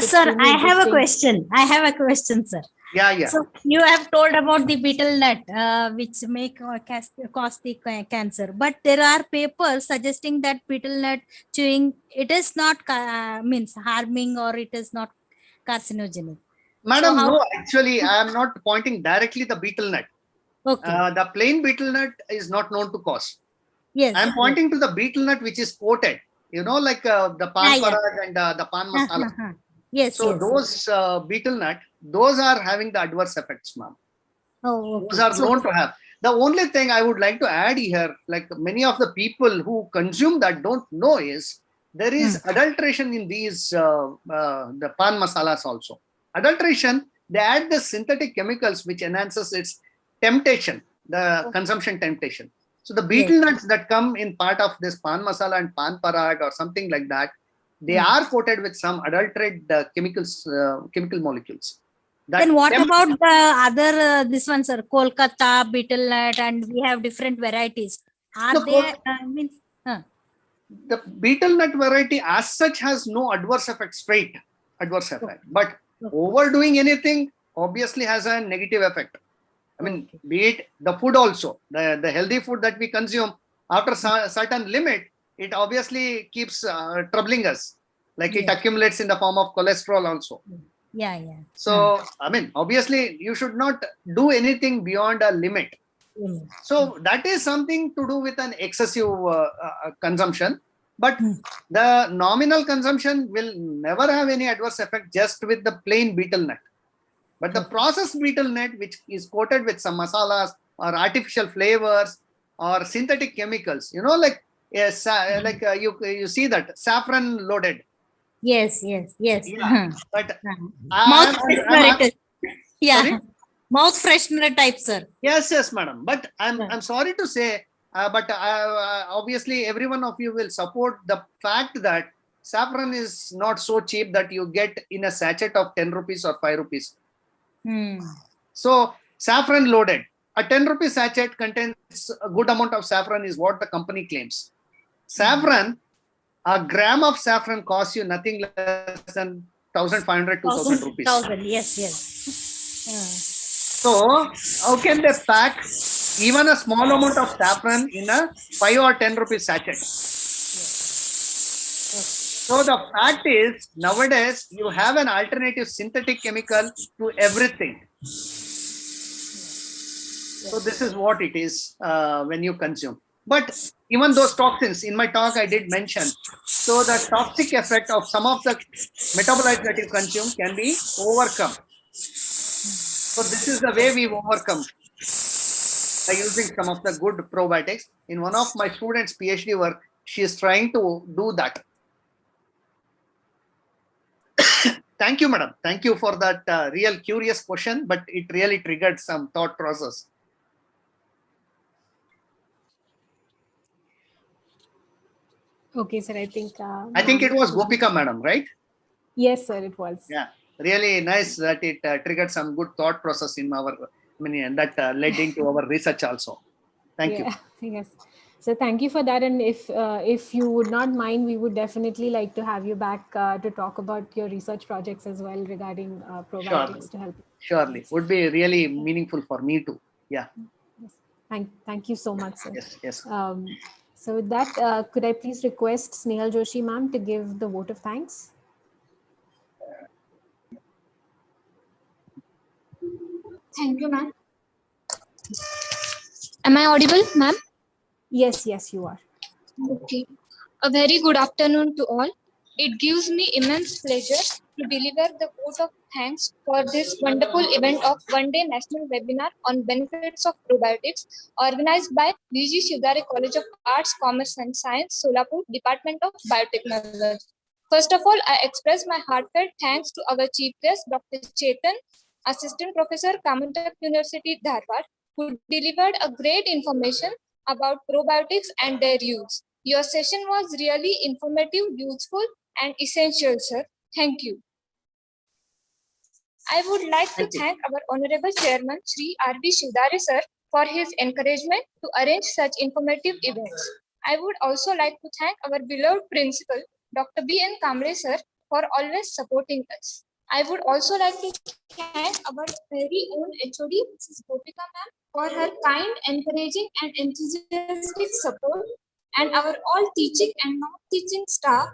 Sir, I have a question, sir. Yeah. So you have told about the betel nut, which make cause the cancer, but there are papers suggesting that betel nut chewing, it is not means harming, or it is not carcinogenic. Madam, no, actually, I am not pointing directly the betel nut. Okay. The plain betel nut is not known to cause. Yes. I am pointing to the betel nut which is coated, like the pan parag and the pan masala. Yes. So those betel nut, those are having the adverse effects, ma'am. Oh, okay. Those are known to have. The only thing I would like to add here, like many of the people who consume that don't know, is there is adulteration in these the pan masalas also. Adulteration, they add the synthetic chemicals which enhances its temptation, the consumption temptation. So the betel nuts that come in part of this pan masala and pan parag or something like that, they are coated with some adulterated chemical molecules. Then what about the other, this one, sir, Kolkata, betel nut, and we have different varieties. Are they, the betel nut variety as such has no adverse effect, straight adverse effect. But overdoing anything obviously has a negative effect. Be it the food also, the healthy food that we consume, after a certain limit, it obviously keeps troubling us. Like it accumulates in the form of cholesterol also. Yeah. So, obviously, you should not do anything beyond a limit. So that is something to do with an excessive consumption. But the nominal consumption will never have any adverse effect just with the plain betel nut. But the processed betel nut, which is coated with some masalas or artificial flavors or synthetic chemicals, like you see that saffron loaded. Yes. Yeah, but mouth freshener. Mouth freshener type, sir. Yes, madam. But I'm sorry to say, but obviously every one of you will support the fact that saffron is not so cheap that you get in a sachet of 10 rupees or 5 rupees. So saffron loaded, a 10 rupee sachet contains a good amount of saffron is what the company claims. Saffron, a gram of saffron costs you nothing less than 1,500 to 2,000 rupees. Yes. So how can they pack even a small amount of saffron in a 5 or 10 rupees sachet? So the fact is, nowadays you have an alternative synthetic chemical to everything. So this is what it is when you consume. But even those toxins, in my talk I did mention, so the toxic effect of some of the metabolites that you consume can be overcome. So this is the way we overcome by using some of the good probiotics. In one of my students' PhD work, she is trying to do that. Thank you, madam. Thank you for that real curious question, but it really triggered some thought process. Okay, sir. I think it was Gopika, madam, right? Yes, sir. It was. Yeah, really nice that it triggered some good thought process in our, that led into our research also. Thank you. Yes. So thank you for that. And if you would not mind, we would definitely like to have you back to talk about your research projects as well regarding probiotics to help. Surely. Would be really meaningful for me too. Yeah. Thank you so much, sir. Yes. So with that, could I please request Snehal Joshi ma'am to give the vote of thanks? Thank you, ma'am. Am I audible, ma'am? Yes, you are. Okay. A very good afternoon to all. It gives me immense pleasure to deliver the vote of thanks for this wonderful event of one-day national webinar on benefits of probiotics organized by VG Shivdare College of Arts, Commerce and Science, Solapur, Department of Biotechnology. First of all, I express my heartfelt thanks to our Chief Guest, Dr. Chetan, Assistant Professor, Kamantak University, Dharwad, who delivered a great information about probiotics and their use. Your session was really informative, useful, and essential, sir. Thank you. I would like to thank our Honorable Chairman, Shri R.B. Shivdare, sir, for his encouragement to arrange such informative events. I would also like to thank our beloved Principal, Dr. B.N. Kamble, sir, for always supporting us. I would also like to thank our very own HOD, Mrs. Gopika ma'am, for her kind, encouraging, and enthusiastic support, and our all teaching and non-teaching staff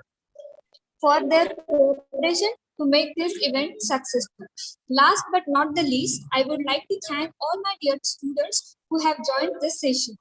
for their cooperation to make this event successful. Last but not the least, I would like to thank all my dear students who have joined this session.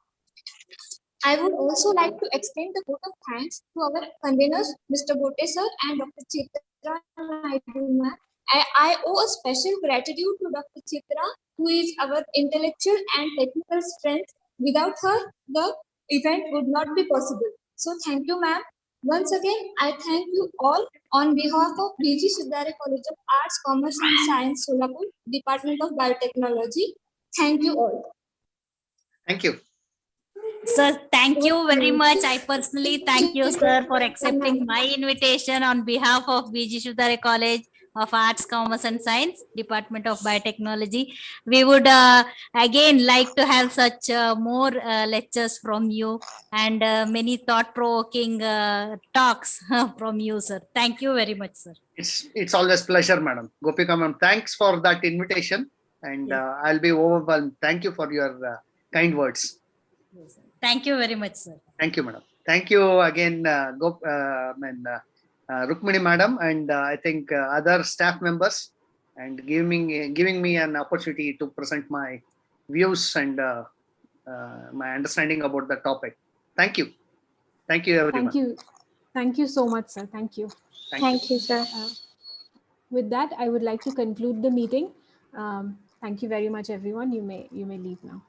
I would also like to extend the vote of thanks to our conveners, Mr. Bote sir and Dr. Chitra Naidu ma'am. I owe a special gratitude to Dr. Chitra, who is our intellectual and technical strength. Without her, the event would not be possible. So thank you, ma'am. Once again, I thank you all on behalf of VG Shivdare College of Arts, Commerce and Science, Solapur, Department of Biotechnology. Thank you all. Thank you. Sir, thank you very much. I personally thank you, sir, for accepting my invitation on behalf of VG Shivdare College of Arts, Commerce and Science, Department of Biotechnology. We would again like to have such more lectures from you and many thought-provoking talks from you, sir. Thank you very much, sir. It's always pleasure, madam. Gopika ma'am, thanks for that invitation, and Yes. I'll be overwhelmed. Thank you for your kind words. Yes, sir. Thank you very much, sir. Thank you, madam. Thank you again, Rukmini madam, and I think other staff members, and giving me an opportunity to present my views and my understanding about the topic. Thank you. Thank you, everyone. Thank you so much, sir. Thank you. Thank you, sir. With that, I would like to conclude the meeting. Thank you very much, everyone. You may leave now.